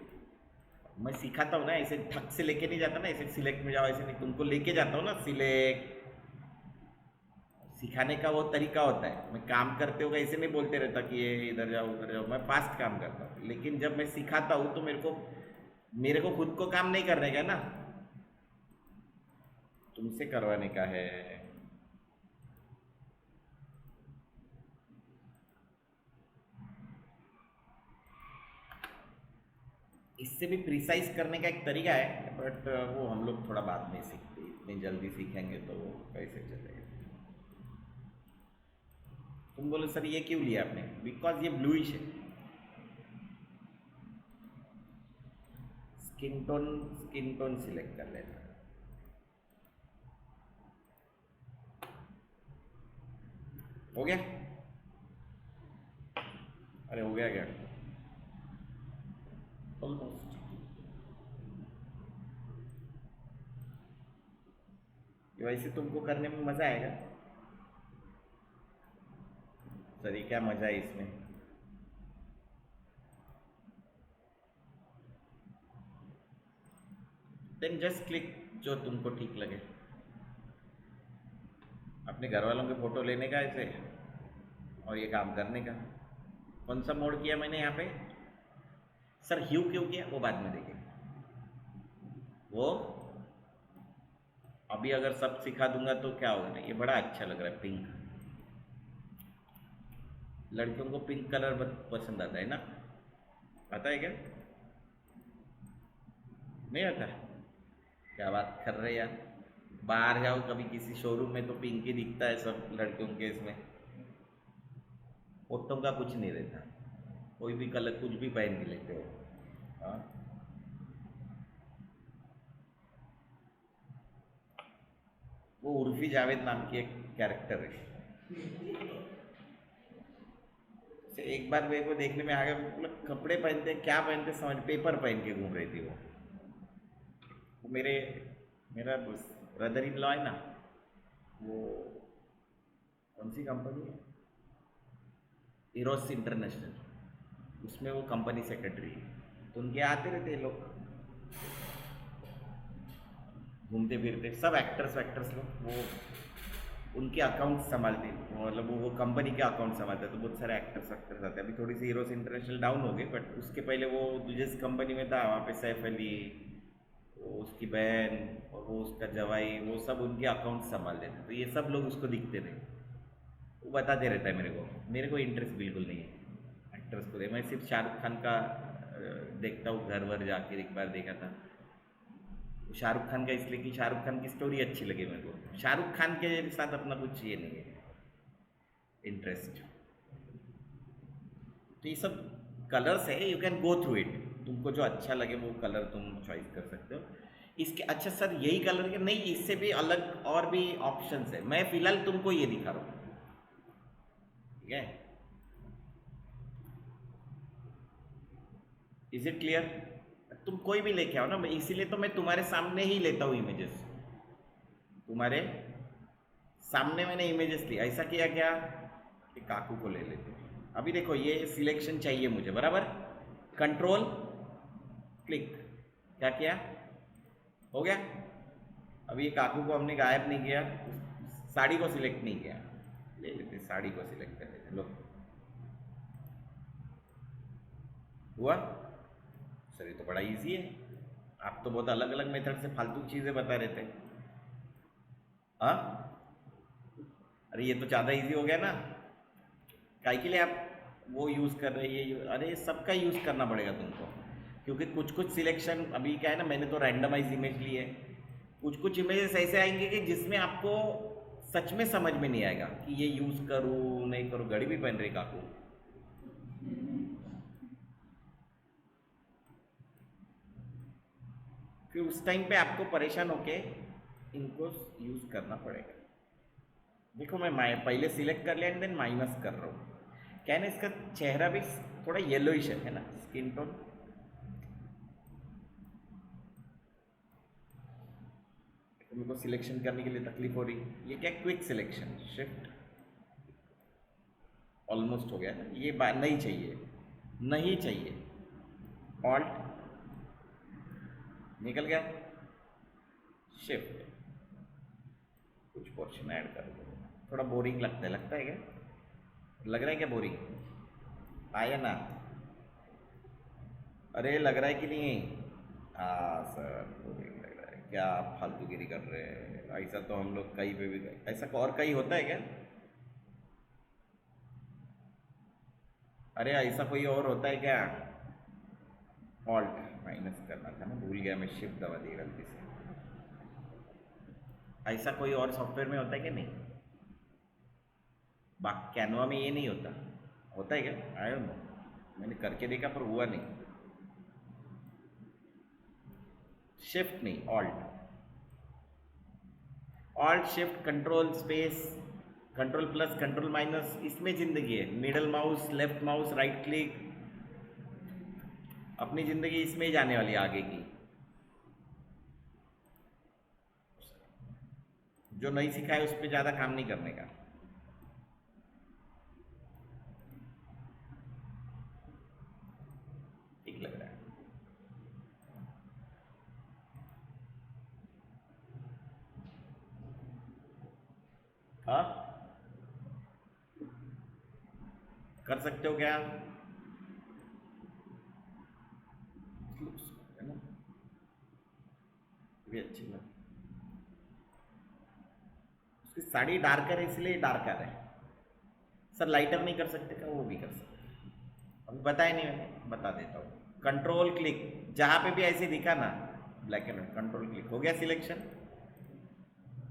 मैं सिखाता हूँ ना, ऐसे ठक से लेके नहीं जाता ना, ऐसे सिलेक्ट में जाओ ऐसे नहीं, तुमको लेके जाता हूँ ना सिलेक्ट। सिखाने का वो तरीका होता है। मैं काम करते हो ऐसे नहीं बोलते रहता कि ये इधर जाओ उधर जाओ, मैं फास्ट काम करता हूँ। लेकिन जब मैं सिखाता हूँ तो मेरे को खुद को काम नहीं करने का ना, तुमसे करवाने का है। इससे भी प्रिसाइज करने का एक तरीका है, बट वो हम लोग थोड़ा बाद में सीखते, इतनी जल्दी सीखेंगे तो वो कैसे चलेगा। तुम बोलो सर ये क्यों लिया आपने? बिकॉज ये ब्लूइश है। स्किन टोन सिलेक्ट कर लेना। हो गया? अरे हो गया क्या? ऑलमोस्ट। वैसे तुमको करने में मजा आएगा। सर ये क्या मजा है इसमें? देन जस्ट क्लिक जो तुमको ठीक लगे। अपने घर वालों के फोटो लेने का ऐसे और ये काम करने का। कौन सा मोड किया मैंने यहाँ पे? सर ह्यू क्यों किया वो बाद में देखेंगे। वो अभी अगर सब सिखा दूंगा तो क्या होगा ना, ये बड़ा अच्छा लग रहा है पिंक। लड़कियों को पिंक कलर पसंद आता है ना? आता है क्या? नहीं आता? क्या बात कर रहे यार, बाहर जाओ कभी किसी शोरूम में तो पिंक ही दिखता है सब लड़कियों के, इसमें औरतों का कुछ नहीं रहता, कोई भी कलर कुछ भी पहन के लेते हो। हाँ, वो उर्फी जावेद नाम की एक कैरेक्टर है, एक बार मेरे को देखने में आ गया, मतलब कपड़े पहनते क्या पहनते समझ, पेपर पहन के घूम रही थी वो मेरे, मेरा ब्रदर इन लॉ है ना, वो कौन सी कंपनी है, इरोस इंटरनेशनल, उसमें वो कंपनी सेक्रेटरी है। तो उनके आते रहते हैं लोग घूमते फिरते, सब एक्टर्स वैक्टर्स लोग, वो उनके अकाउंट संभालते हैं, मतलब वो कंपनी के अकाउंट संभालते हैं। तो बहुत सारे एक्टर्स वैक्टर्स आते हैं। अभी थोड़ी सी हीरोज इंटरनेशनल डाउन हो गई, बट उसके पहले वो जिस कंपनी में था वहाँ पे सैफ अली, वो उसकी बहन और वो उसका जवाई, वो सब उनके अकाउंट संभाल देते। तो ये सब लोग उसको दिखते थे, वो बताते रहता है मेरे को। मेरे को इंटरेस्ट बिल्कुल नहीं है एक्टर्स को, मैं सिर्फ शाहरुख खान का देखता हूँ। घर वर जाके एक बार देखा था शाहरुख खान का, इसलिए कि शाहरुख खान की स्टोरी अच्छी लगी मेरे को। शाहरुख खान के साथ अपना कुछ ये नहीं है इंटरेस्ट। तो ये सब कलर्स है, you can go through it, तुमको जो अच्छा लगे वो कलर तुम चॉइस कर सकते हो। इसके अच्छा सर यही कलर के नहीं, इससे भी अलग और भी ऑप्शंस है। मैं फिलहाल तुमको ये दिखा रहा हूँ, ठीक है? Is it clear? तुम कोई भी लेके आओ ना, इसीलिए तो मैं तुम्हारे सामने ही लेता हूँ इमेजेस, तुम्हारे सामने मैंने इमेजेस ली। ऐसा किया क्या कि काकू को ले लेते हैं। अभी देखो ये सिलेक्शन चाहिए मुझे, बराबर, कंट्रोल क्लिक, क्या किया, हो गया। अभी ये काकू को हमने गायब नहीं किया, साड़ी को सिलेक्ट नहीं किया, ले लेते साड़ी को सिलेक्ट कर लेते। लो हुआ सर, ये तो बड़ा इजी है। आप तो बहुत अलग अलग मेथड से फालतू चीज़ें बता रहे थे। हाँ, अरे ये तो ज़्यादा इजी हो गया ना। काहे के लिए आप वो यूज़ कर रहे हैं? ये अरे सबका यूज़ करना पड़ेगा तुमको, क्योंकि कुछ कुछ सिलेक्शन अभी क्या है ना, मैंने तो रैंडमाइज इमेज ली है। कुछ कुछ इमेजेस ऐसे आएंगे कि जिसमें आपको सच में समझ में नहीं आएगा कि ये यूज़ करूँ नहीं करूँ। घड़ी भी पहन रही काकू, फिर उस टाइम पे आपको परेशान होके इनको यूज़ करना पड़ेगा। देखो मैं पहले सिलेक्ट कर लिया एंड देन माइनस कर रहा हूँ। क्या है ना, इसका चेहरा भी थोड़ा येलोइश है ना, स्किन टोन। मेरे को सिलेक्शन करने के लिए तकलीफ हो रही। ये क्या क्विक सिलेक्शन, शिफ्ट ऑलमोस्ट हो गया ना। ये नहीं चाहिए, नहीं चाहिए, ऑल्ट निकल गया, शिफ्ट कुछ पोर्शन ऐड कर दो। थोड़ा बोरिंग लगता है क्या? लग रहा है क्या बोरिंग? आया ना? अरे लग रहा है कि नहीं? हाँ सर, बोरिंग लग रहा है। क्या आप फालतूगिरी कर रहे हैं? ऐसा तो हम लोग कहीं पे भी, ऐसा और कहीं होता है क्या? अरे ऐसा कोई और होता है क्या? ऑल्ट माइनस करना था ना, भूल गया मैं, शिफ्ट दबा दी गलती से। ऐसा कोई और सॉफ्टवेयर में होता है क्या? नहीं, कैनवा में ये नहीं होता। होता है क्या? आई डोंट नो, मैंने करके देखा पर हुआ नहीं। शिफ्ट नहीं, alt, alt shift control space, control plus control minus, इसमें जिंदगी है। Middle mouse, left mouse, right click, अपनी जिंदगी इसमें ही जाने वाली है आगे की। जो नहीं सीखा है उस पर ज़्यादा काम नहीं करने का। ठीक लग रहा है? हाँ, कर सकते हो क्या? है ना, भी अच्छी लग। उसकी साड़ी डार्कर है इसलिए डार्कर है। सर लाइटर नहीं कर सकते क्या? वो भी कर सकते, अभी बताया नहीं मैंने, बता देता हूँ। कंट्रोल क्लिक, जहाँ पे भी ऐसे दिखा ना black and white, control click हो गया सिलेक्शन।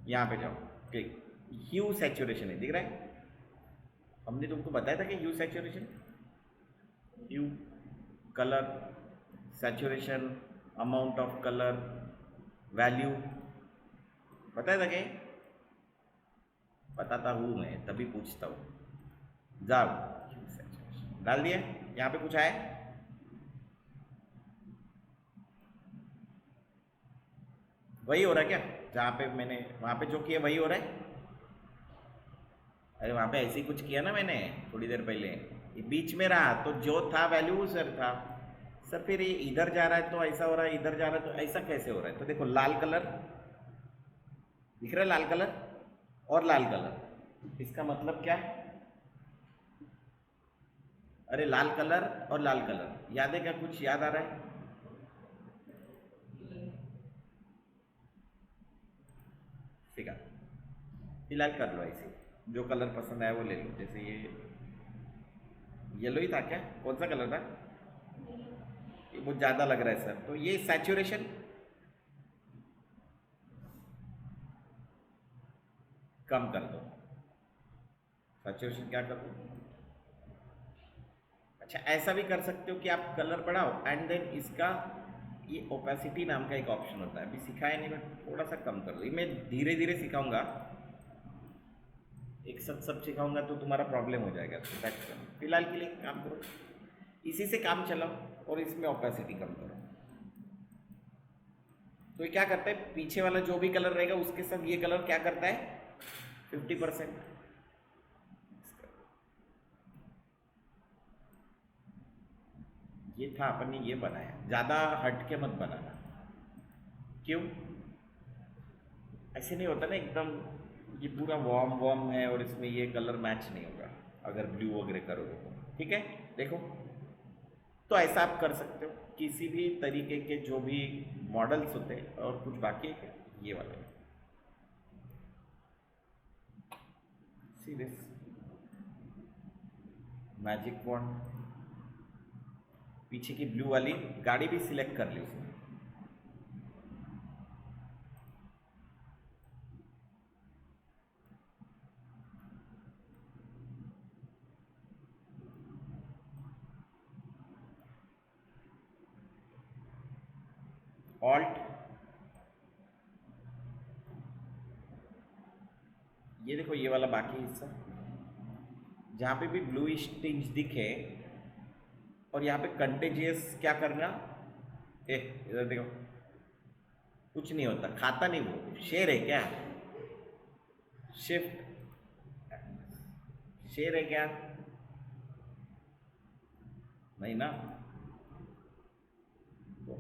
यहाँ पे जाओ, क्लिक, ह्यू सैचुरेशन है, दिख रहा है? हमने तुमको बताया था कि hue saturation, hue colour saturation, amount of colour, value, बताया था क्या? बताता हूँ मैं, तभी पूछता हूँ। जाओ डाल दिया। यहाँ पे कुछ आया? वही हो रहा है क्या जहाँ पे मैंने वहाँ पे जो किया वही हो रहा है? अरे वहाँ पे ऐसे ही कुछ किया ना मैंने थोड़ी देर पहले, ये बीच में रहा तो जो था वैल्यू सर था। सर फिर ये इधर जा रहा है तो ऐसा हो रहा है, इधर जा रहा है तो ऐसा कैसे हो रहा है? तो देखो लाल कलर दिख रहा है, लाल कलर और लाल कलर, इसका मतलब क्या है? अरे लाल कलर और लाल कलर याद है क्या? कुछ याद आ रहा है? ठीक है, फिलहाल कर लो ऐसे, जो कलर पसंद आया वो ले लो। जैसे ये येलो ही था क्या? कौन सा कलर था? ये बहुत ज़्यादा लग रहा है सर, तो ये सैचुरेशन कम कर दो। सैचुरेशन क्या कर दो? अच्छा ऐसा भी कर सकते हो कि आप कलर बढ़ाओ एंड देन इसका ये ओपेसिटी नाम का एक ऑप्शन होता है, अभी सिखाया नहीं, मैं थोड़ा सा कम कर दो। ये मैं धीरे धीरे सिखाऊंगा, एक साथ सब सिखाऊंगा तो तुम्हारा प्रॉब्लम हो जाएगा। तो फिलहाल के लिए काम करो, इसी से काम चलाओ और इसमें ओपेसिटी कम करो। तो ये क्या करता है, पीछे वाला जो भी कलर रहेगा उसके साथ ये कलर क्या करता है? 50%। ये था अपन ने ये बनाया, ज़्यादा हट के मत बनाना। क्यों? ऐसे नहीं होता ना एकदम, ये पूरा वॉर्म वॉर्म है और इसमें ये कलर मैच नहीं होगा अगर ब्लू वगैरह करोगे तो। ठीक है, देखो तो ऐसा आप कर सकते हो किसी भी तरीके के जो भी मॉडल्स होते हैं। और कुछ बाकी है क्या? ये वाले सीरियस मैजिक वॉन्ड, पीछे की ब्लू वाली गाड़ी भी सिलेक्ट कर ली उसने। ऑल्ट, ये देखो ये वाला बाकी हिस्सा जहाँ पे भी ब्लू टिंज दिखे और यहाँ पे कंटेजियस क्या करना, ए इधर देखो, कुछ नहीं होता, खाता नहीं वो, शेर है क्या? शिफ्ट, शेर है क्या? नहीं ना, तो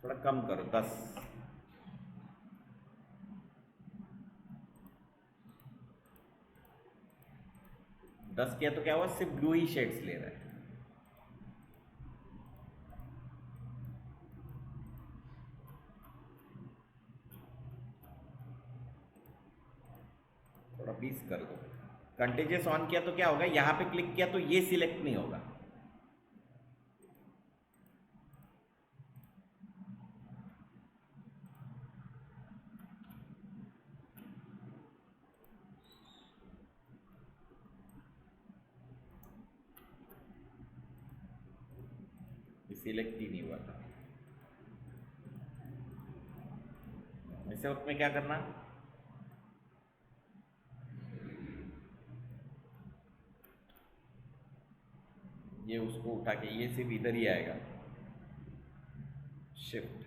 थोड़ा कम करो 10। 10 किया तो क्या हुआ, सिर्फ ब्लू ही शेड्स ले रहा है। थोड़ा 20 कर दो। कंटेजियस ऑन किया तो क्या होगा, यहाँ पे क्लिक किया तो ये सिलेक्ट नहीं होगा। सिलेक्ट ही नहीं हुआ था। ऐसे उसमें क्या करना, ये उसको उठा के ये सिर्फ इधर ही आएगा। शिफ्ट,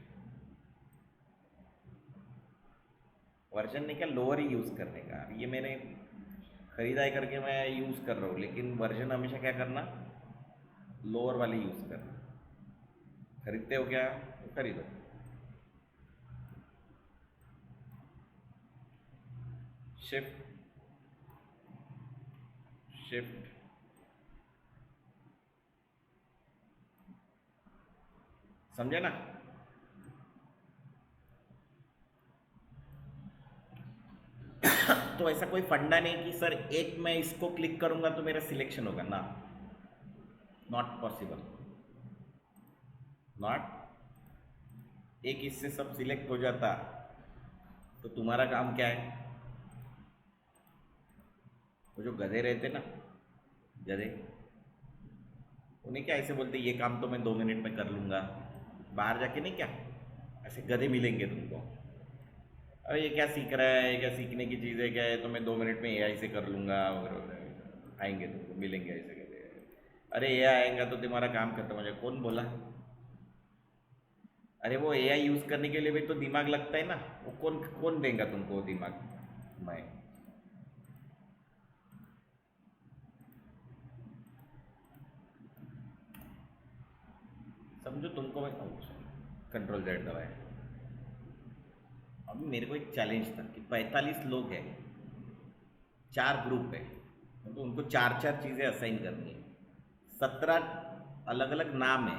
वर्जन नहीं क्या, लोअर ही यूज़ करने का। ये मैंने खरीदा है करके मैं यूज़ कर रहा हूँ, लेकिन वर्जन हमेशा क्या करना, लोअर वाली यूज़ करना। खरीदते हो क्या? तो खरीदो। शिफ्ट शिफ्ट, समझे ना? तो ऐसा कोई फंडा नहीं कि सर एक मैं इसको क्लिक करूंगा तो मेरा सिलेक्शन होगा ना, नॉट पॉसिबल। नॉट, एक इससे सब सिलेक्ट हो जाता तो तुम्हारा काम क्या है? वो जो गधे रहते ना, गधे, उन्हें क्या ऐसे बोलते ये काम तो मैं 2 मिनट में कर लूंगा, बाहर जाके नहीं क्या ऐसे गधे मिलेंगे तुमको। अरे ये क्या सीख रहा है, ये क्या सीखने की चीज़ है क्या है, तो मैं 2 मिनट में एआई से कर लूंगा, और आएंगे तुमको मिलेंगे ऐसे गधे। अरे एआई आएगा तो तुम्हारा काम खत्म हो जाएगा, कौन बोला? अरे वो एआई यूज करने के लिए भी तो दिमाग लगता है ना, वो कौन कौन देगा तुमको वो दिमाग? मैं समझो तुमको मैं कंट्रोल जेड दबाया। अब मेरे को एक चैलेंज था कि 45 लोग हैं, 4 ग्रुप है, तो उनको चार चार चीज़ें असाइन करनी है, 17 अलग अलग नाम है,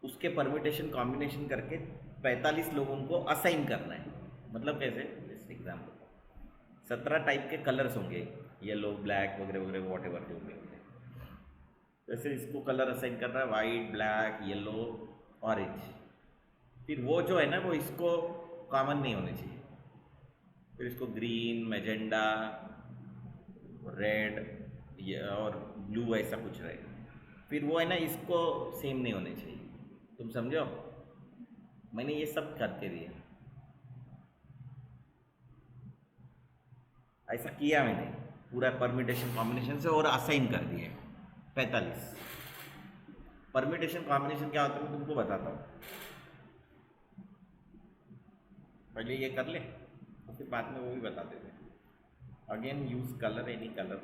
उसके परम्यूटेशन कॉम्बिनेशन करके 45 लोगों को असाइन करना है। मतलब कैसे, जैसे एग्जाम्पल 17 टाइप के कलर्स होंगे, येलो ब्लैक वगैरह वगैरह वॉट एवर जो भी होंगे। जैसे इसको कलर असाइन करना है वाइट ब्लैक येलो ऑरेंज, फिर वो जो है ना वो इसको कॉमन नहीं होने चाहिए, फिर इसको ग्रीन मैजेंडा रेड ये और ब्लू ऐसा कुछ रहेगा, फिर वो है ना इसको सेम नहीं होने चाहिए। तुम समझो, मैंने ये सब करके दिया, ऐसा किया मैंने पूरा परम्यूटेशन कॉम्बिनेशन से और असाइन कर दिए 45। परम्यूटेशन कॉम्बिनेशन क्या होता है मैं तुमको बताता हूँ, पहले ये कर ले और फिर बाद में वो भी बता देते। Again use colour, any colour.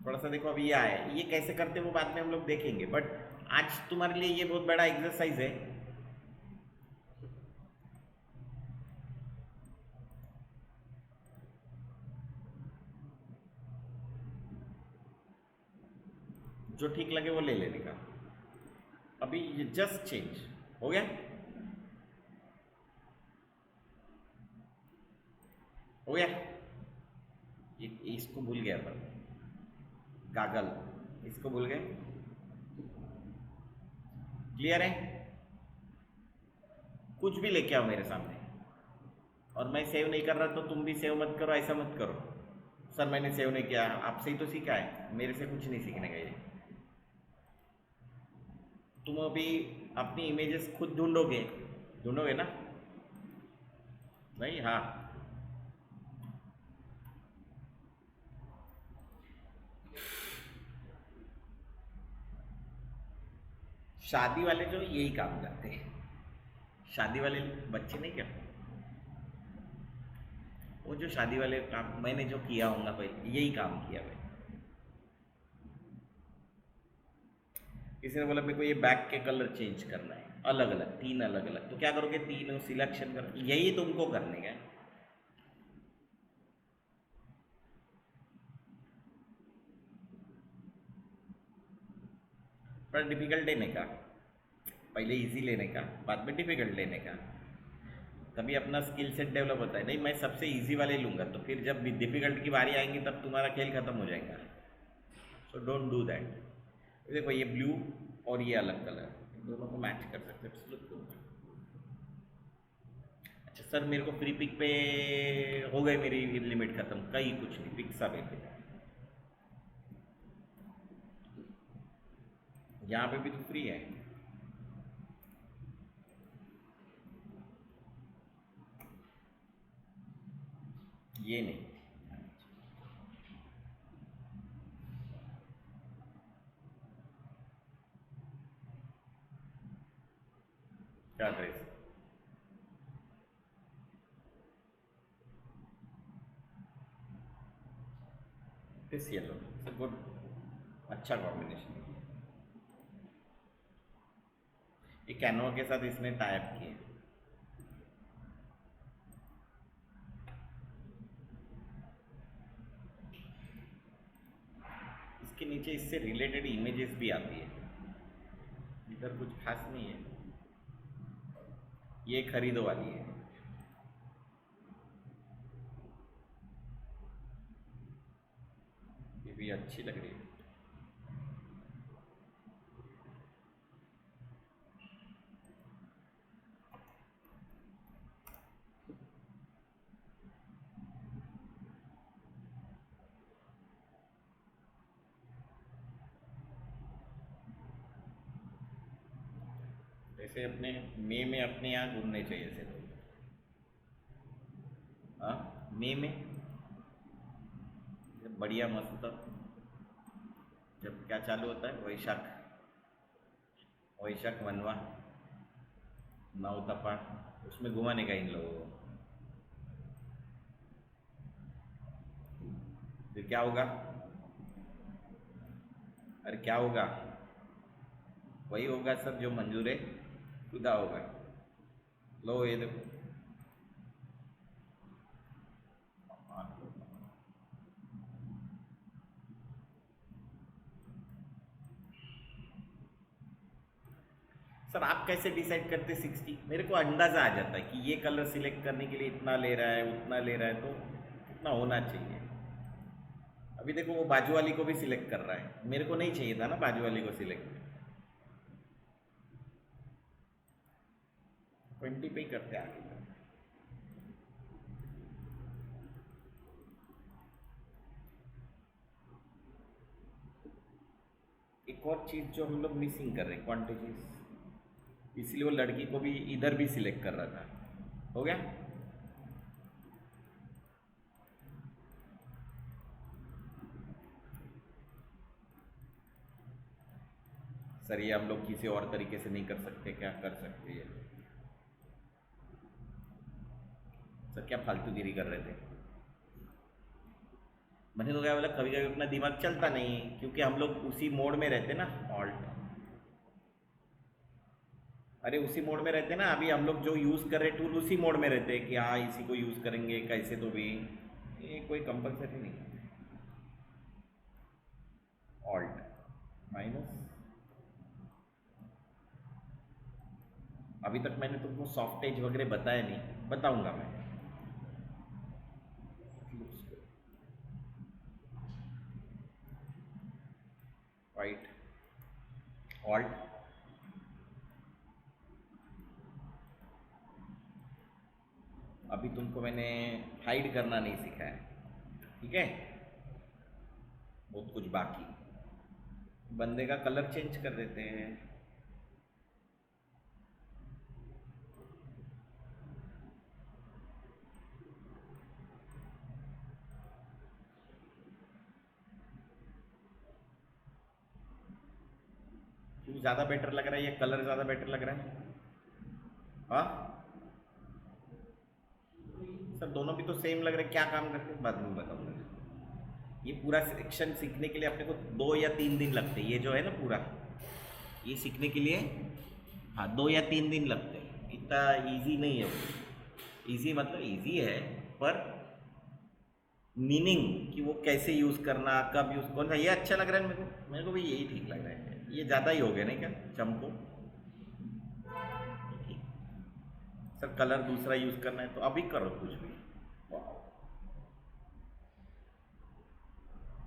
थोड़ा सा देखो अभी ये आया है, ये कैसे करते हैं वो बाद में हम लोग देखेंगे, बट आज तुम्हारे लिए ये बहुत बड़ा एक्सरसाइज है। जो ठीक लगे वो ले लेने का। अभी ये जस्ट चेंज हो गया, हो गया। इसको भूल गया पर गागल, इसको भूल गए। क्लियर है? कुछ भी लेके आओ मेरे सामने, और मैं सेव नहीं कर रहा तो तुम भी सेव मत करो, ऐसा मत करो सर मैंने सेव नहीं किया। आपसे ही तो सीखा है, मेरे से कुछ नहीं सीखने का ये। तुम अभी अपनी इमेजेस खुद ढूंढोगे, ढूंढोगे ना? नहीं? हाँ। शादी वाले जो यही काम करते हैं, शादी वाले बच्चे नहीं क्या, वो जो शादी वाले काम मैंने जो किया होगा भाई, यही काम किया भाई। किसी ने बोला मेरे को ये बैक के कलर चेंज करना है, अलग अलग 3 अलग अलग, तो क्या करोगे, तीनों सिलेक्शन कर, यही तुमको करने का। पर डिफिकल्ट लेने का, पहले इजी लेने का, बाद में डिफिकल्ट लेने का, तभी अपना स्किल सेट डेवलप होता है। नहीं मैं सबसे इजी वाले लूँगा, तो फिर जब डिफिकल्ट की बारी आएंगी तब तुम्हारा खेल खत्म हो जाएगा। So don't do that. देखो ये ब्लू और ये अलग कलर, दोनों को मैच कर सकते हैं। अच्छा सर मेरे को फ्री पिक पे हो गई मेरी लिमिट खत्म, कहीं कुछ नहीं, पिक सब है। यहाँ पे भी तो फ्री है। ये नहीं, क्या ड्रेस? दिस येलो, गुड, अच्छा कॉम्बिनेशन। ये कैनवा के साथ इसने टाइप किए। इसके नीचे इससे रिलेटेड इमेजेस भी आती है, इधर कुछ खास नहीं है। ये खरीदो वाली है, ये भी अच्छी लग रही है। जैसे अपने मई में अपने यहाँ घूमने चाहिए ऐसे लोग। हाँ मई में बढ़िया मस्त जब क्या चालू होता है? वैशाख, वैशाख मनवा, नवतपा, उसमें घुमाने का इन लोगों को। फिर क्या होगा? अरे क्या होगा? वही होगा सर जो मंजूर है खुदा होगा। लो ये देखो। सर आप कैसे डिसाइड करते 60? मेरे को अंदाज़ा आ जाता है कि ये कलर सिलेक्ट करने के लिए इतना ले रहा है, उतना ले रहा है, तो कितना होना चाहिए। अभी देखो वो बाजू वाली को भी सिलेक्ट कर रहा है, मेरे को नहीं चाहिए था ना बाजू वाली को सिलेक्ट। 20 पे ही करते आगे। एक और चीज़ जो हम लोग मिसिंग कर रहे हैं, क्वांटिटीज, इसलिए वो लड़की को भी इधर भी सिलेक्ट कर रहा था। हो गया? सर ये हम लोग किसी और तरीके से नहीं कर सकते? क्या कर सकते हैं? सर क्या फालतूगिरी कर रहे थे? मैंने तो क्या बोला, कभी कभी अपना दिमाग चलता नहीं क्योंकि हम लोग उसी मोड में रहते ना, ऑल्ट। अरे उसी मोड में रहते ना, अभी हम लोग जो यूज़ कर रहे टूल उसी मोड में रहते हैं कि हाँ इसी को यूज़ करेंगे कैसे तो भी। ये कोई कंपलसरी नहीं। Alt minus. अभी तक मैंने तुमको सॉफ्ट एज वगैरह बताया नहीं, बताऊंगा मैं। White, alt. अभी तुमको मैंने हाइड करना नहीं सिखाया, ठीक है? बहुत कुछ बाकी। बंदे का कलर चेंज कर देते हैं। क्यों ज़्यादा बेटर लग रहा है? ये कलर ज़्यादा बेटर लग रहा है? हाँ सर, दोनों भी तो सेम लग रहे हैं। क्या काम करते हैं बाद में बताऊंगा। ये पूरा सेक्शन सीखने के लिए अपने को 2 या 3 दिन लगते हैं। ये जो है ना पूरा, ये सीखने के लिए हाँ 2 या 3 दिन लगते हैं। इतना इजी नहीं है वो। इजी मतलब इजी है, पर मीनिंग कि वो कैसे यूज़ करना, कब यूज़, कौन सा ये अच्छा लग रहा है मेरे को भी यही ठीक लग रहा है। ये ज़्यादा ही हो गया नहीं क्या चमको? सर कलर दूसरा यूज़ करना है तो अभी करो कुछ भी।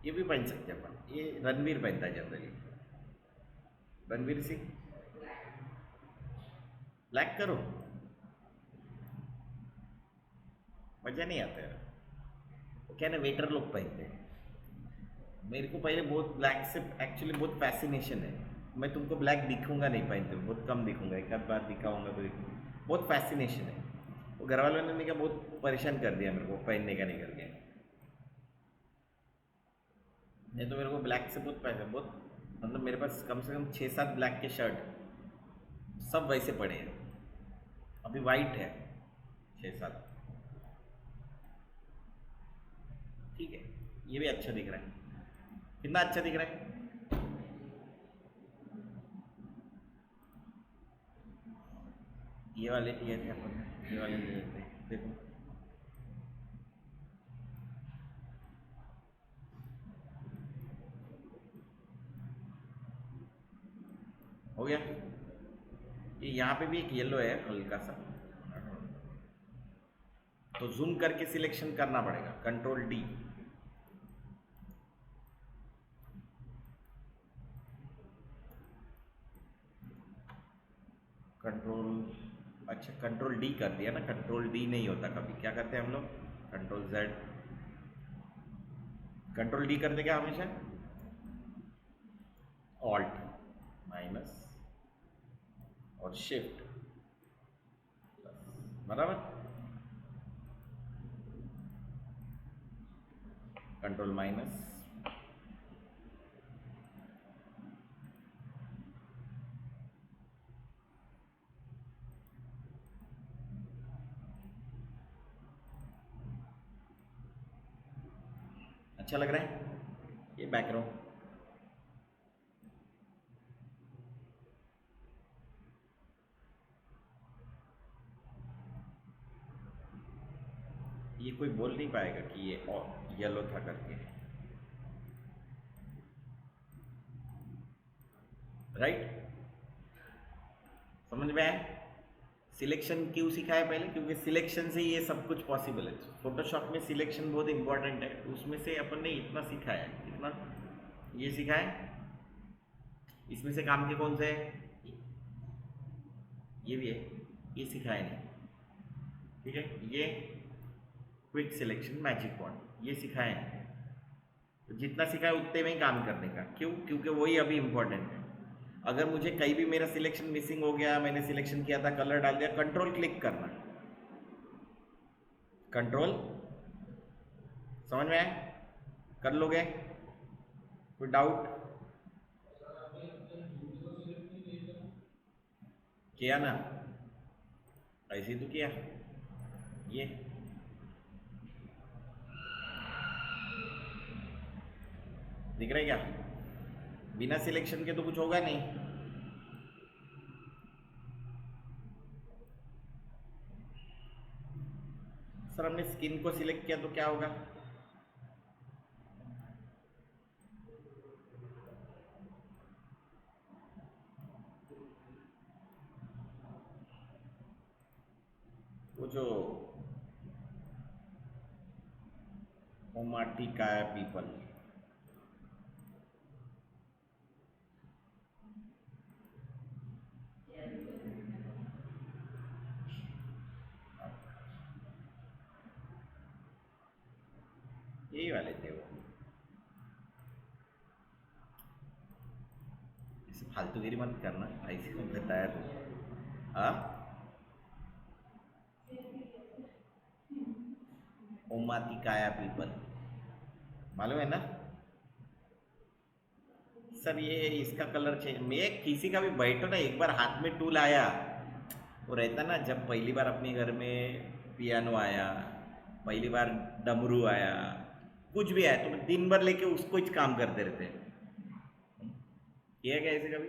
ये भी पहन सकते हैं अपन, ये रणवीर पहनता है जनरली। रणवीर सिंह ब्लैक करो, मज़ा नहीं आता है। वो क्या ना वेटर लोग पहनते हैं। मेरे को पहले बहुत ब्लैक से एक्चुअली बहुत फैसिनेशन है। मैं तुमको ब्लैक दिखूंगा नहीं पहनते, बहुत कम दिखूंगा, एक आध बार दिखाऊंगा तो बहुत फैसिनेशन है। वो घर वालों ने क्या बहुत परेशान कर दिया मेरे को पहनने का नहीं करके। नहीं तो मेरे को ब्लैक से बहुत पैसा, बहुत मतलब मेरे पास कम से कम 6-7 ब्लैक के शर्ट सब वैसे पड़े हैं। अभी वाइट है 6-7। ठीक है, ये भी अच्छा दिख रहा है। कितना अच्छा दिख रहा है? ये वाले लिए थे अपन, ये वाले लिए थे, देखो। हो गया? ये यहाँ पे भी एक येलो है हल्का सा, तो जूम करके सिलेक्शन करना पड़ेगा, कंट्रोल डी। कंट्रोल, अच्छा कंट्रोल डी कर दिया ना, कंट्रोल डी नहीं होता कभी, क्या करते हैं हम लोग? Control Z. कंट्रोल डी कर देगा हमेशा, ऑल्ट माइनस और शिफ्ट बराबर। कंट्रोल माइनस, अच्छा लग रहा है ये बैकग्राउंड? ये कोई बोल नहीं पाएगा कि ये और येलो था करके, राइट? समझ में आया? सिलेक्शन क्यों सिखाया पहले? क्योंकि सिलेक्शन से ये सब कुछ पॉसिबल है। फोटोशॉप में सिलेक्शन बहुत इंपॉर्टेंट है, उसमें से अपन ने इतना सिखाया है, इतना ये सिखाया है। इसमें से काम के कौन से है? ये भी है, ये सिखाया नहीं, ठीक है? ये क्विक सिलेक्शन मैजिक पॉइंट ये सिखाया नहीं, तो जितना सिखाया उतने में ही काम करने का। क्यों? क्योंकि वही अभी इंपॉर्टेंट है। अगर मुझे कहीं भी मेरा सिलेक्शन मिसिंग हो गया, मैंने सिलेक्शन किया था, कलर डाल दिया, कंट्रोल क्लिक करना, कंट्रोल, समझ में आया? कर लोगे? कोई डाउट? किया ना? ऐसे ही तो किया ये। दिख रहा है क्या? बिना सिलेक्शन के तो कुछ होगा नहीं। सर हमने स्किन को सिलेक्ट किया तो क्या होगा? वो जो ओमाटी का पीपल, यही वाले थे वो। ऐसे फालतूगिरी मत करना, ऐसे तुम बताया तुम। हाँ, ओमाती काया पीपल मालूम है ना? सर ये इसका कलर चेंज, मैं किसी का भी बैठो ना, एक बार हाथ में टूल आया, वो रहता ना, जब पहली बार अपने घर में पियानो आया, पहली बार डमरू आया, कुछ भी आया, तो मैं दिन भर लेके उसको ही काम करते रहते हैं। किया क्या ऐसे कभी?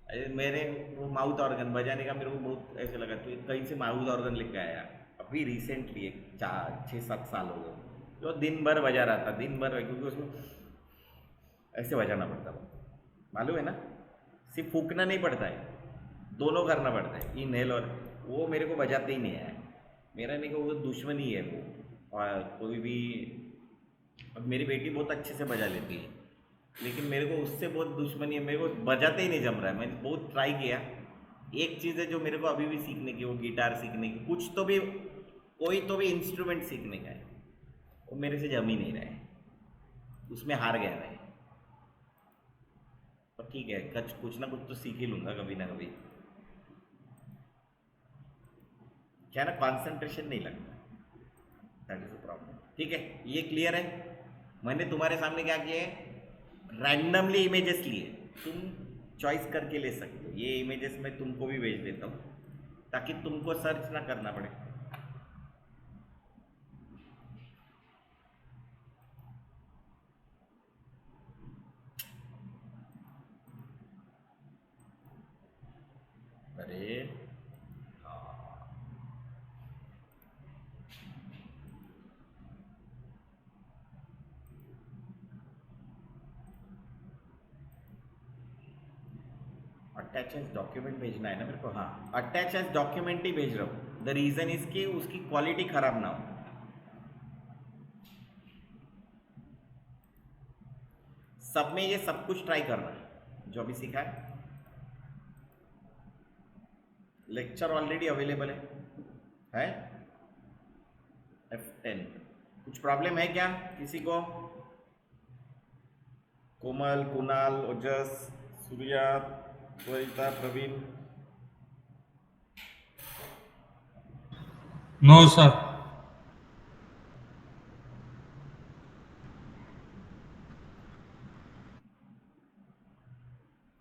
अरे मेरे वो माउथ ऑर्गन बजाने का मेरे को बहुत ऐसे लगा, तो कहीं से माउथ ऑर्गन लेके आया अभी रिसेंटली, एक 4 6 7 साल हो गए, तो दिन भर बजा रहा था, दिन भर, क्योंकि उसमें ऐसे बजाना पड़ता था, मालूम है ना? सिर्फ फूकना नहीं पड़ता है, दोनों करना पड़ता है, इनहेल और वो मेरे को बजाते ही नहीं आया। मेरा नहीं को वो दुश्मनी है वो, और कोई भी, अब मेरी बेटी बहुत अच्छे से बजा लेती है, लेकिन मेरे को उससे बहुत दुश्मनी है, मेरे को बजाते ही नहीं जम रहा है। मैंने बहुत ट्राई किया, एक चीज़ है जो मेरे को अभी भी सीखने की, वो गिटार सीखने की, कुछ तो भी, कोई तो भी इंस्ट्रूमेंट सीखने का है, वो मेरे से जम ही नहीं रहा है, उसमें हार गया मैं। पर ठीक है, कुछ ना कुछ तो सीख ही लूँगा कभी ना कभी। क्या ना, कंसंट्रेशन नहीं लगता, दैट इज द प्रॉब्लम। ठीक है, ये क्लियर है? मैंने तुम्हारे सामने क्या किया है, रैंडमली इमेजेस लिए, तुम चॉइस करके ले सकते हो। ये इमेजेस मैं तुमको भी भेज देता हूँ ताकि तुमको सर्च ना करना पड़े। अरे अटैच एज डॉक्यूमेंट भेजना है ना मेरे को? हाँ, अटैच एज डॉक्यूमेंट ही भेज रहा हूँ। द रीज़न इज कि उसकी क्वालिटी खराब ना हो। सब में ये सब कुछ ट्राई करना है जो अभी सीखा है। लेक्चर ऑलरेडी अवेलेबल है F10। कुछ प्रॉब्लम है क्या किसी को? कोमल, कुणाल, ओजस, सूर्या, त्वरिता, प्रवीण? No sir.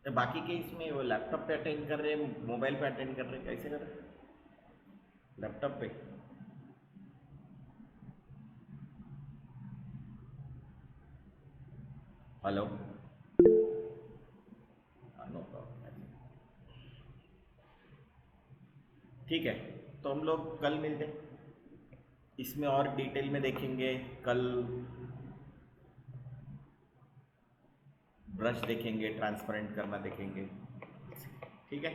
तो बाकी के इसमें वो लैपटॉप पे अटेंड कर रहे हैं, मोबाइल पे अटेंड कर रहे हैं, कैसे कर रहे हैं? लैपटॉप पे? Hello, no problem. ठीक है, तो हम लोग कल मिलते हैं, इसमें और डिटेल में देखेंगे कल। ब्रश देखेंगे, ट्रांसपेरेंट करना देखेंगे, ठीक है।